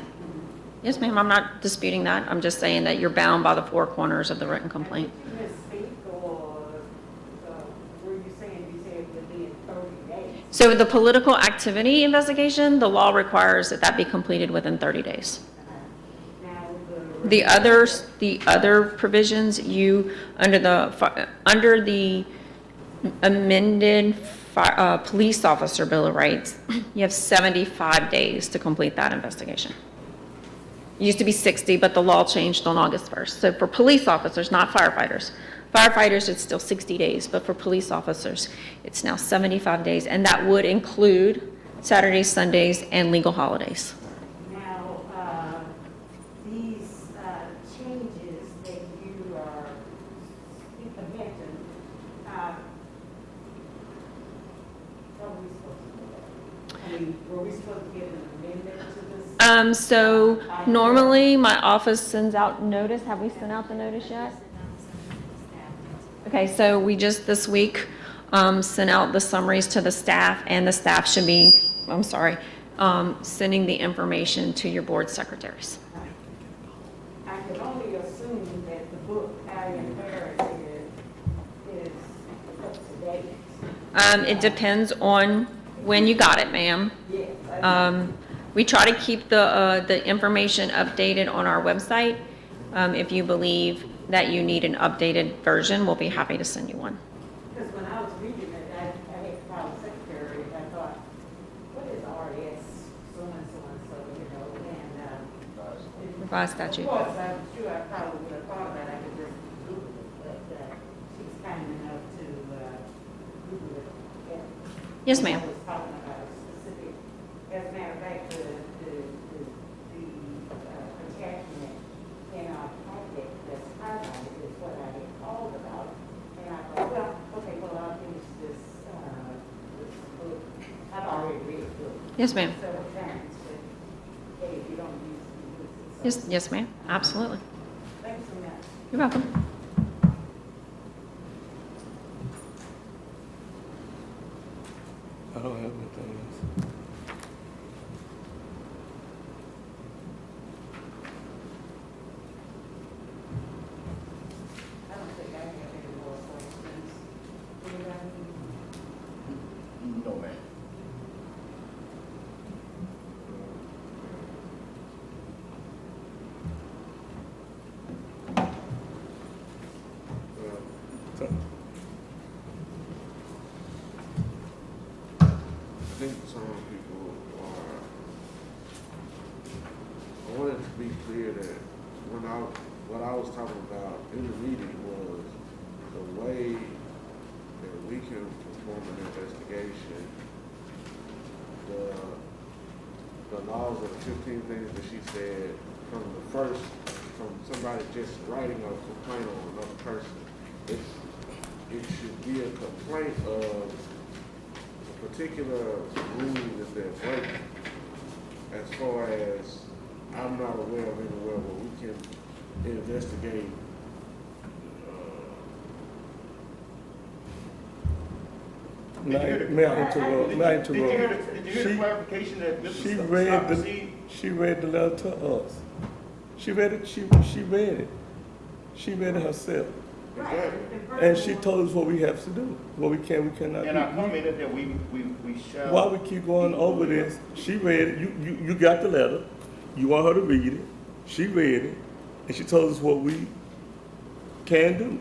Yes, ma'am, I'm not disputing that. I'm just saying that you're bound by the 4 corners of the written complaint. Did you misspeak, or were you saying within 30 days? So the political activity investigation, the law requires that that be completed within 30 days. Now, The other provisions, under the amended police officer Bill of Rights, you have 75 days to complete that investigation. It used to be 60, but the law changed on August 1st. So for police officers, not firefighters. Firefighters, it's still 60 days, but for police officers, it's now 75 days, and that would include Saturdays, Sundays, and legal holidays. Now, these changes that you are implementing, are we supposed to do that? I mean, were we supposed to get an amendment to this? So normally, my office sends out notice. Have we sent out the notice yet? Okay, so we just this week sent out the summaries to the staff, and the staff should be, sending the information to your board secretaries. I can only assume that the book inherited is up to date? It depends on when you got it, ma'am. Yes. I We try to keep the information updated on our website. If you believe that you need an updated version, we'll be happy to send you one. Because when I was reading it, I had to call the secretary, and I thought, what is RS, so and so and so, you know, and, Revised statute. Of course, I'm sure I probably would have thought about it, I could just Google it, but, she was kind enough to, Google it. And Yes, ma'am. I was talking about a specific, as a matter of fact, the attachment in our packet that's highlighted is what I had called about. And I thought, well, okay, well, I'll finish this book. I've already read the book. Yes, ma'am. Several times, but, hey, if you don't use it, Yes, yes, ma'am. Absolutely. thanks so much. You're welcome. I don't have anything else. I don't think I have any more questions. Anybody? No, ma'am. So, I think some people are, I wanted to be clear that what I was talking about in the meeting was the way that we can perform an investigation, the laws of the 15 things that she said from somebody just writing a complaint on another person. It should be a complaint of a particular rule that they're breaking. As far as, I'm not aware of anywhere where we can investigate May I interrupt? May I Did you hear interrupt? the clarification that Mr. She Scott read received? she read the letter to us. She read it, she read it. She read it herself. Exactly. And she told us what we have to do, what we can, we cannot And I do. commented that we shall. While we keep going over this, she read it, you got the letter, you want her to read it, she read it, and she told us what we can do.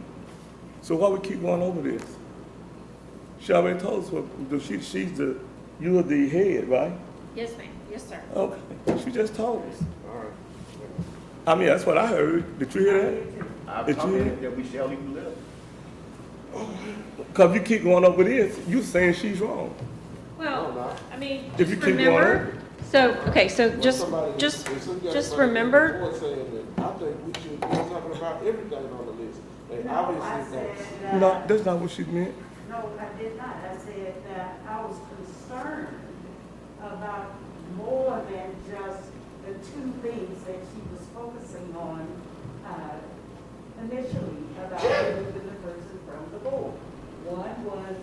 So why we keep going over this? She already told us what, you're the head, right? Yes, ma'am. Yes, sir. Okay, she just told us. All right. I mean, that's what I heard. Did you hear that? I Did you- commented that we shall leave the letter. Cause you keep going over this, you saying she's wrong. Well, I mean, If you just keep going remember, so, okay, so When just somebody- just if some guy just somebody remember, before saying that, I think we should be talking about everything on the list. And No, I obviously, said, that's- No, that's not what she meant. no, I did not. I said that I was concerned about more than just the two things that she was focusing on initially about removing the person from the board. One was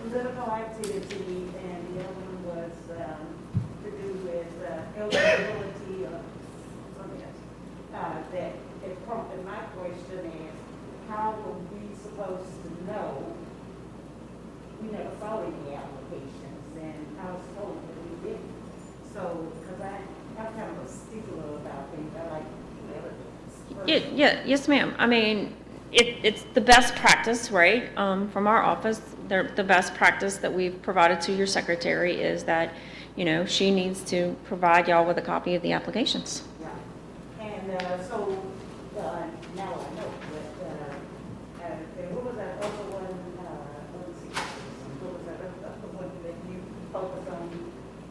political activity, and the other one was to do with eligibility of something else. That it prompted my question is, how were we supposed to know? We never saw any applications, and I was told that we didn't. So, because I'm kind of a stickler about things, I like evidence. yes, ma'am. I mean, it's the best practice, right? From our office, the best practice that we've provided to your secretary is that, you know, she needs to provide y'all with a copy of the applications. Yeah. And so, now I know, but what was that other one, let me see, what was that other one that you focused on?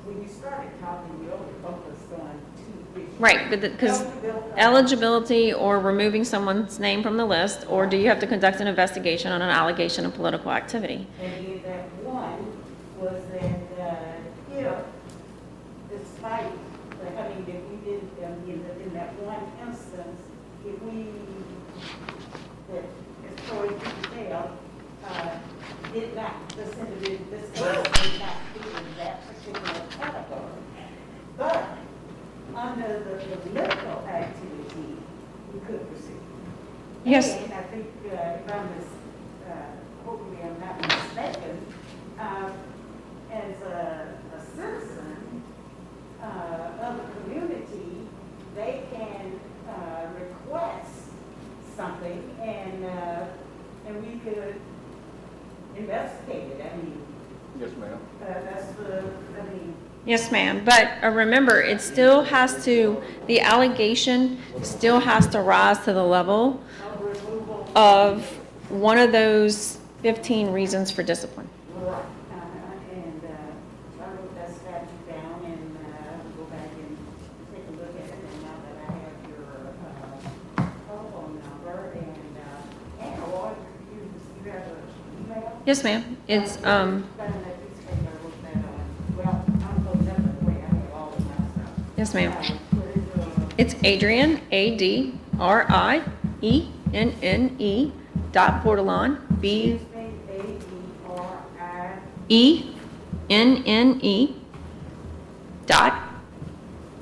When you started talking, you only focused on two issues. Right, but because eligibility or removing someone's name from the list, or do you have to conduct an investigation on an allegation of political activity? And then that one was that, if, despite, I mean, if we did, in that one instance, if we, that, as far as you can tell, did not, this individual, this person did not fit in that particular category. But under the political activity, we could proceed. Yes. And I think, if I'm hopefully I'm not mistaken, as a citizen of the community, they can request something and we could investigate it. I mean, Yes, ma'am. Yes, ma'am, but remember, it still has to, the allegation still has to rise to the level of removal. of one of those 15 reasons for discipline. Right. And I wrote that statute down and go back and take a look at it. And now that I have your telephone number and or you have an email. Yes, ma'am, it's, yes, ma'am. It's Adrienne, ADRIENNE .Bordelon, BENNE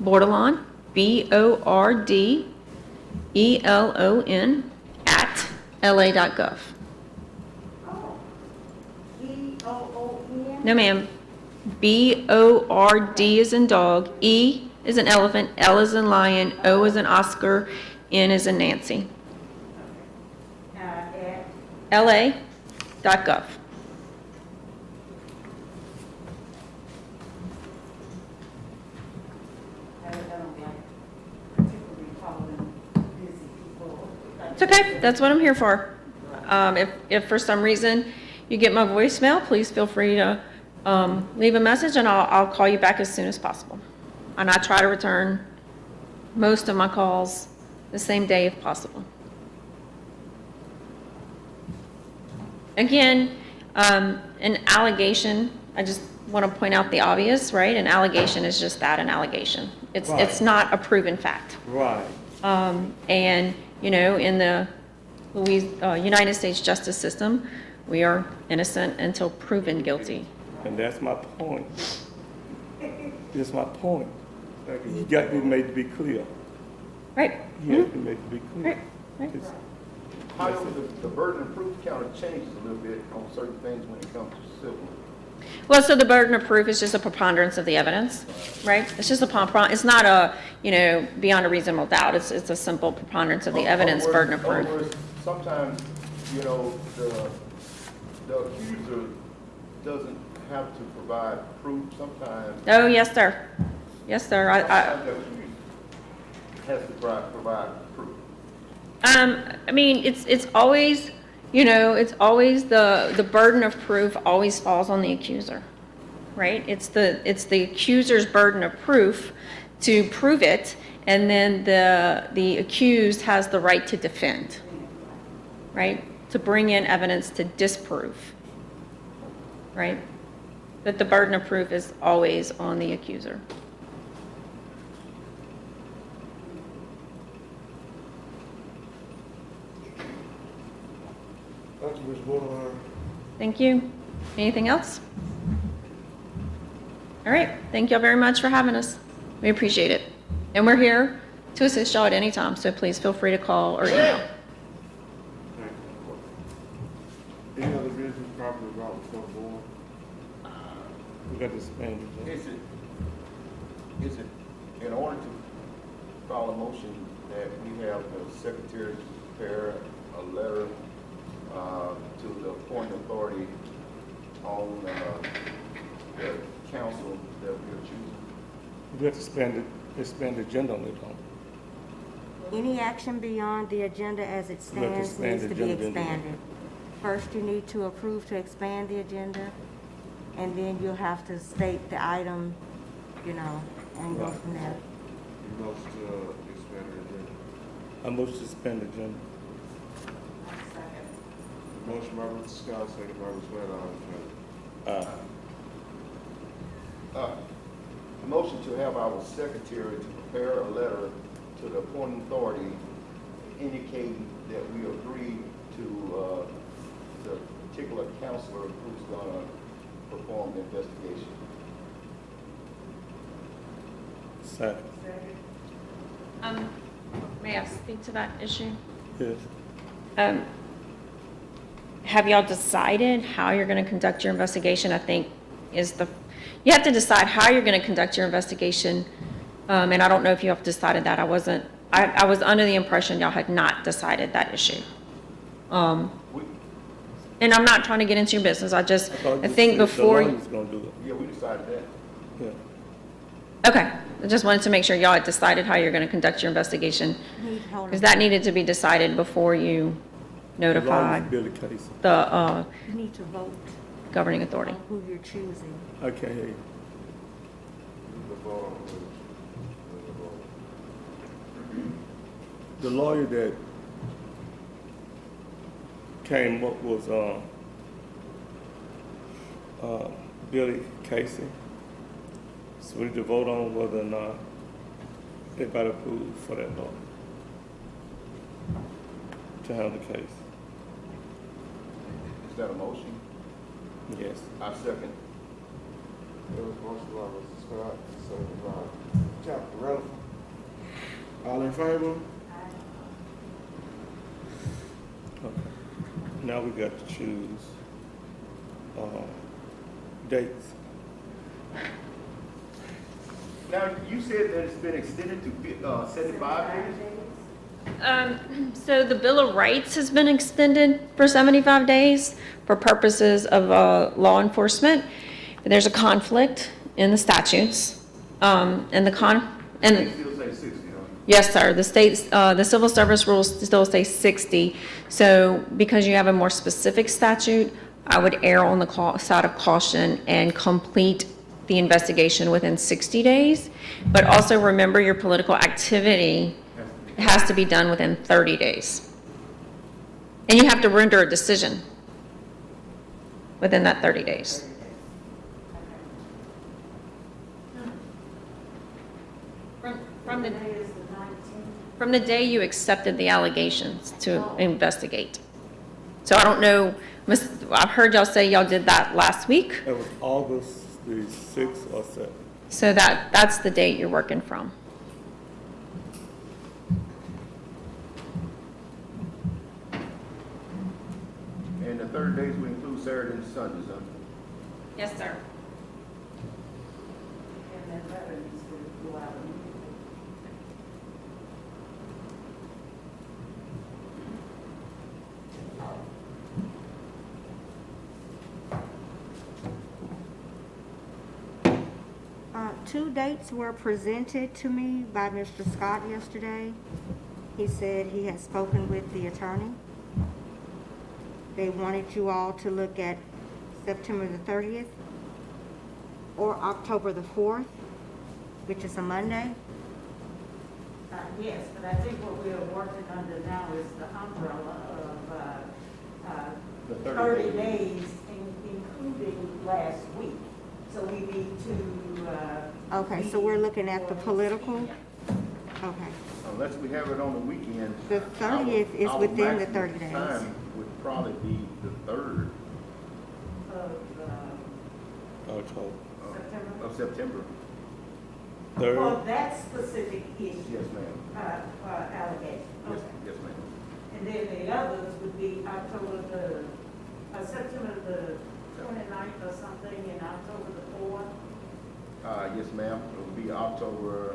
.Bordelon, BORDELON @LA.gov. No, ma'am. BORD is in dog, E is an elephant, L is in lion, O is in Oscar, N is in Nancy. LA.gov. It's okay, that's what I'm here for. If for some reason you get my voicemail, please feel free to leave a message and I'll call you back as soon as possible. And I try to return most of my calls the same day if possible. Again, an allegation, I just want to point out the obvious, right? An allegation is just that, an allegation. It's Right. not a proven fact. Right. And, you know, in the United States justice system, we are innocent until proven guilty. And that's my point. That's my point. You got to be made to be clear. Right? You have to be made to be clear. Right, right. It's- However, the burden of proof kind of changes a little bit on certain things when it comes to civil. Well, so the burden of proof is just a preponderance of the evidence, right? It's just it's not a, you know, beyond a reasonable doubt. It's a simple preponderance of the evidence burden of In other proof. words, sometimes, you know, the accuser doesn't have to provide proof. Sometimes, Oh, yes, sir. Yes, sir. sometimes the accused has to provide proof. I mean, it's always, you know, it's always the burden of proof always falls on the accuser, right? It's the accuser's burden of proof to prove it, and then the accused has the right to defend, right? To bring in evidence to disprove, right? But the burden of proof is always on the accuser. Thank you, Ms. Bordelon. Thank you. Anything else? All right. Thank y'all very much for having us. We appreciate it. And we're here to assist y'all at any time, so please feel free to call or email. Thank you. Any other business properly brought before the board? We got to spend it. Is it in order to file a motion that we have the secretary prepare a letter to the appointing authority on the council that we are choosing? We have to expand the agenda on it, don't we? Any action beyond the agenda as it We have to stands expand needs the to be agenda, didn't we? expanded. First, you need to approve to expand the agenda, and then you'll have to state the item, you know, and go from there. You must expand the agenda. I motion to suspend the agenda. Motion by Mr. Scott, second by Ms. Wade, all in favor? A motion to have our secretary to prepare a letter to the appointing authority indicating that we agree to the particular counselor who's gonna perform the investigation. Second. May I speak to that issue? Yes. Have y'all decided how you're going to conduct your investigation? I think you have to decide how you're going to conduct your investigation. And I don't know if you have decided that. I was under the impression y'all had not decided that issue. And I'm not trying to get into your business. I think before. The lawyer's gonna do it. Yeah, we decided that. Yeah. Okay, I just wanted to make sure y'all had decided how you're going to conduct your investigation, Hold on. because that needed to be decided before you The lawyer's notified Billy Casey. the You need to vote governing authority. on who you're choosing. I can't hear you. The lawyer that came up was Billy Casey. So we need to vote on whether or not everybody approves for that lawyer to handle the case. Is that a motion? Yes. I second. There was motion by Mr. Scott, second by Chapter Relaford. All in favor? Okay. Now we got to choose dates. Now, you said that it's been extended to 75 days? So the Bill of Rights has been extended for 75 days for purposes of law enforcement. There's a conflict in the statutes, and They still say 60, huh? yes, sir, the civil service rules still say 60. So because you have a more specific statute, I would err on the side of caution and complete the investigation within 60 days. But also remember, your political activity has to be done within 30 days. And you have to render a decision within that 30 days. From the day you accepted the allegations to investigate. So I don't know, I've heard y'all say y'all did that last week. That was August the 6th or 7th. So that's the date you're working from. And the 30 days would include Saturday and Sundays, huh? Yes, sir. And that letter needs to go out immediately. Two dates were presented to me by Mr. Scott yesterday. He said he had spoken with the attorney. They wanted you all to look at September the 30th or October the 4th, which is a Monday. Yes, but I think what we are working under now is the umbrella of The 30 days, including last week. So we need to. Okay, so we're looking at the political? Okay. Unless we have it on the weekend. The 30th is our within the maximum 30 days. time would probably be the 3rd October. September. of September. For 3rd. that specific issue. Yes, ma'am. Allegation. Yes, Okay. yes, ma'am. And then the others would be September the 29th or something, and October the 4th. Yes, ma'am. It will be October.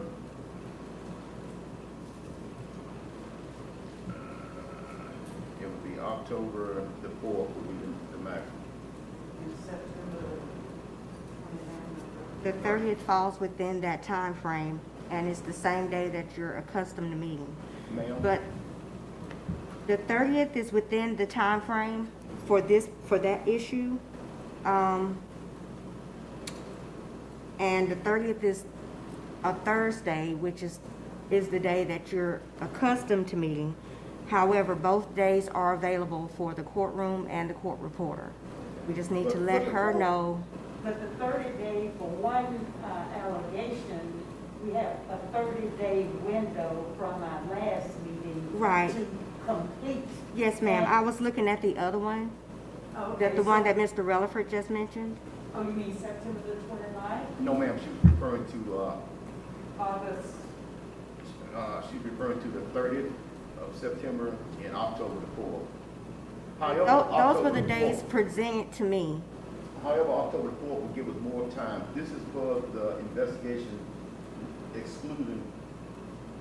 It will be October the 4th will be the maximum. And September 29th. The 30th falls within that time frame, and it's the same day that you're accustomed to meeting. Ma'am? But the 30th is within the time frame for that issue. And the 30th is a Thursday, which is the day that you're accustomed to meeting. However, both days are available for the courtroom and the court reporter. We just need to let her know. But the 30-day, for one allegation, we have a 30-day window from our last meeting. Right. To complete. Yes, ma'am. I was looking at the other one, Okay, the one so- that Mr. Relaford just mentioned. Oh, you mean September the 29th, No, ma'am. She was referring to August? she's referring to the 30th of September and October the 4th. However, Those were the October days 4th presented to me. However, October 4th will give us more time. This is for the investigation excluding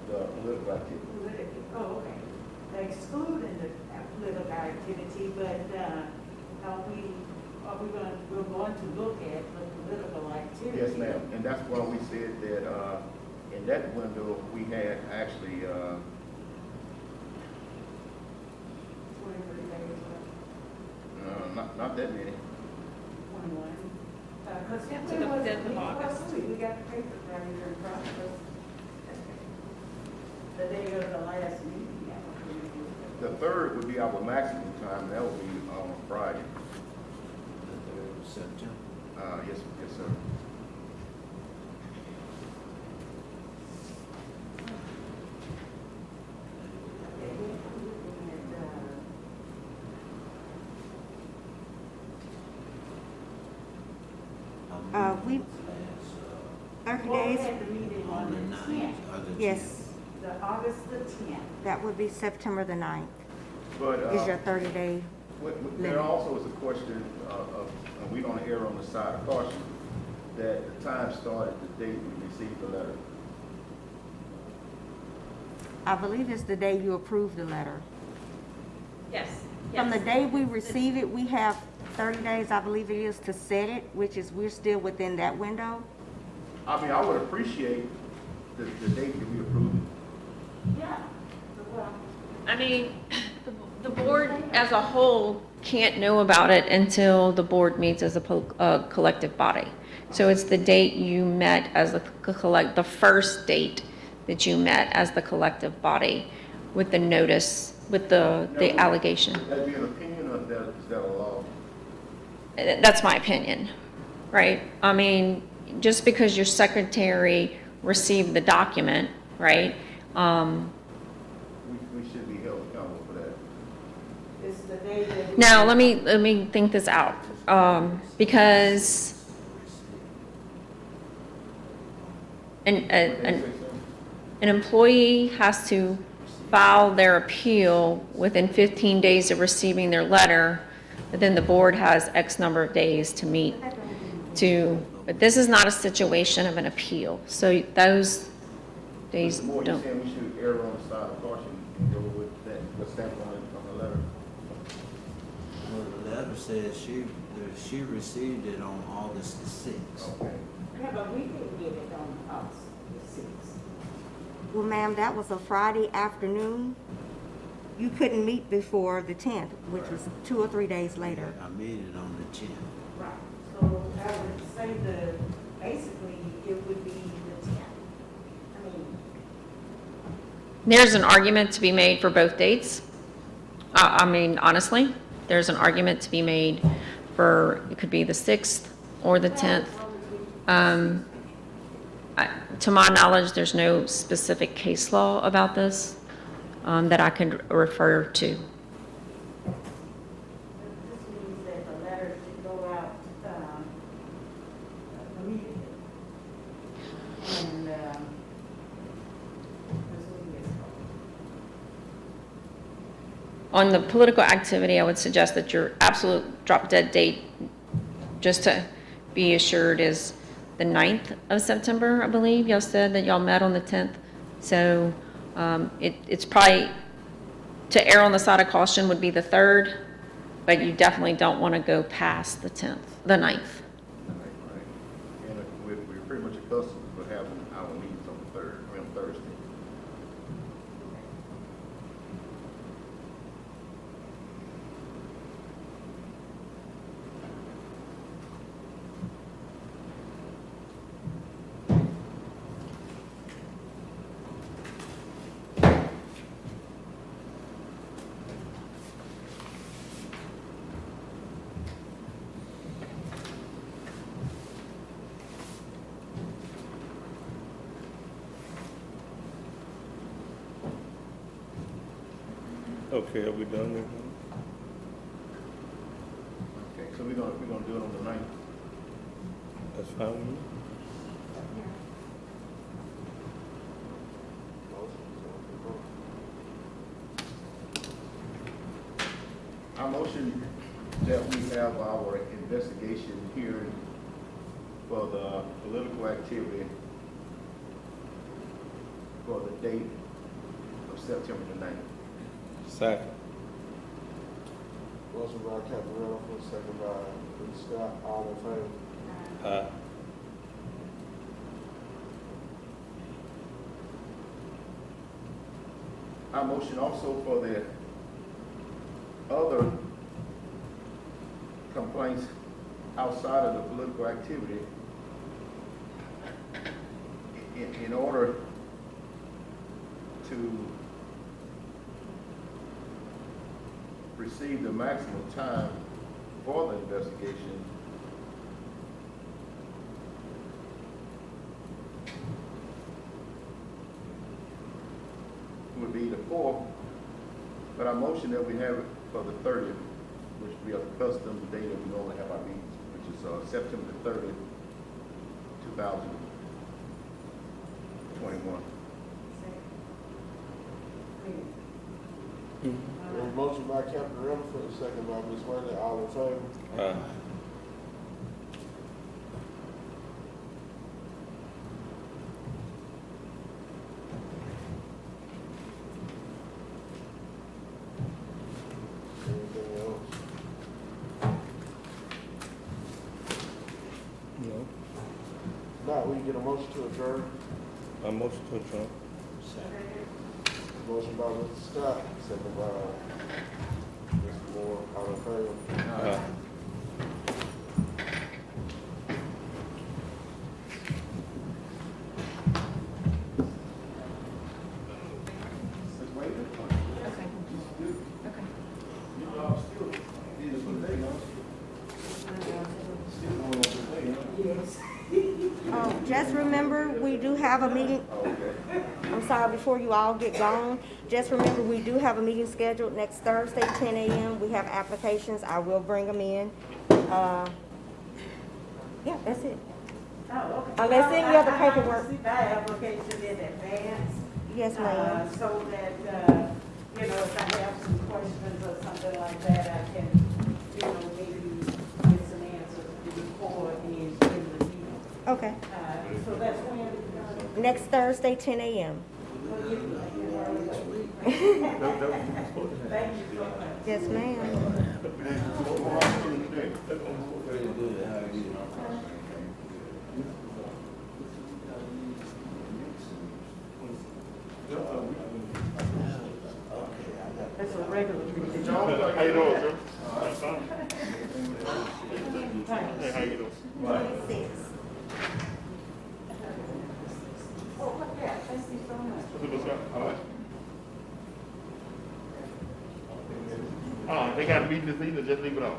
the political activity. Oh, okay. Excluding the political activity, but, we're going to look at the political activity? Yes, ma'am. And that's why we said that, in that window, we had actually, 23 days left. not that many. 21. Because Yeah, to the 5th of August. We got the papers right here in front of us. The day of the last meeting. The 3rd would be our maximum time, and that would be on Friday. The 3rd of September. Yes, sir. We, 30 days, Had the meeting On the 9th or the 10th. yes, The August the 10th. that would be September the 9th, But, is your 30-day. there also is a question of, and we don't err on the side of caution, that the time started the date we received the letter. I believe it's the day you approved the letter. Yes. From the day we receive it, we have 30 days, I believe it is, to set it, which is, we're still within that window. I mean, I would appreciate the date that we approved it. Yeah. Well, I mean, the board as a whole can't know about it until the board meets as a collective body. So it's the date you met as the first date that you met as the collective body with the notice, with the allegation. Would that be an opinion or is that a law? That's my opinion, right? I mean, just because your secretary received the document, right? We should be held accountable for that. it's the day that. Now, let me think this out, because an employee has to file their appeal within 15 days of receiving their letter, but then the board has X number of days to meet but this is not a situation of an appeal, so those days The board, you're don't. saying we should err on the side of caution and go with that, what's stamped on the letter? Well, the letter says she received it on August the 6th. Okay. Yeah, but we didn't get it on August the 6th. Well, ma'am, that was a Friday afternoon. You couldn't meet before the 10th, which was 2 or 3 days later. I made it on the 10th. Right. So I would say basically, it would be the 10th. I mean, There's an argument to be made for both dates. I mean, honestly, there's an argument to be made for, it could be the 6th or the 10th. To my knowledge, there's no specific case law about this that I can refer to. this means that the letter should go out immediately. And, this will be On the political activity, I would suggest that your absolute drop-dead date, just to be assured, is the 9th of September, I believe. Y'all said that y'all met on the 10th. So it's probably, to err on the side of caution would be the 3rd, but you definitely don't want to go past the 10th, the 9th. Right. And we're pretty much accustomed to having our meetings on the 3rd, on Thursday. Okay, are we done with Okay, so we're gonna do it on the 9th. That's fine with me. Motion. I motion that we have our investigation hearing for the political activity for the date of September the 9th. Second. Motion by Captain Rutherford, second by Mr. Scott, all in favor? Aye. I motion also for the other complaints outside of the political activity in order to receive the maximum time for the investigation. Would be the 4th, but I motion that we have it for the 30th, which would be a custom day that we normally have our meetings, which is September the 30th, 2021. There's a motion by Captain Rutherford, second by Ms. Whitley, all in favor? Aye. Anything else? No. Not, we get a motion to adjourn. I motion to adjourn. Motion by Mr. Scott, second by Mr. Moore, all in favor? Aye. Just remember, we do have a meeting. I'm sorry, before you all get gone, just remember, we do have a meeting scheduled next Thursday, 10 a.m. We have applications. I will bring them in. Yeah, that's it. Oh, okay. Unless any other I like to paperwork. see that application in advance. Yes, ma'am. So that, if I have some questions or something like that, I can, maybe get some answers before in the meeting. Okay. So that's when. Next Thursday, 10 a.m. Thank you so much. Yes, ma'am. Pretty good, how are you? That's a regular meeting. How you doing, sir? Hey, how you doing? Oh, yeah, thank you so much. They got a meeting this evening, just leave it on.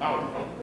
Oh.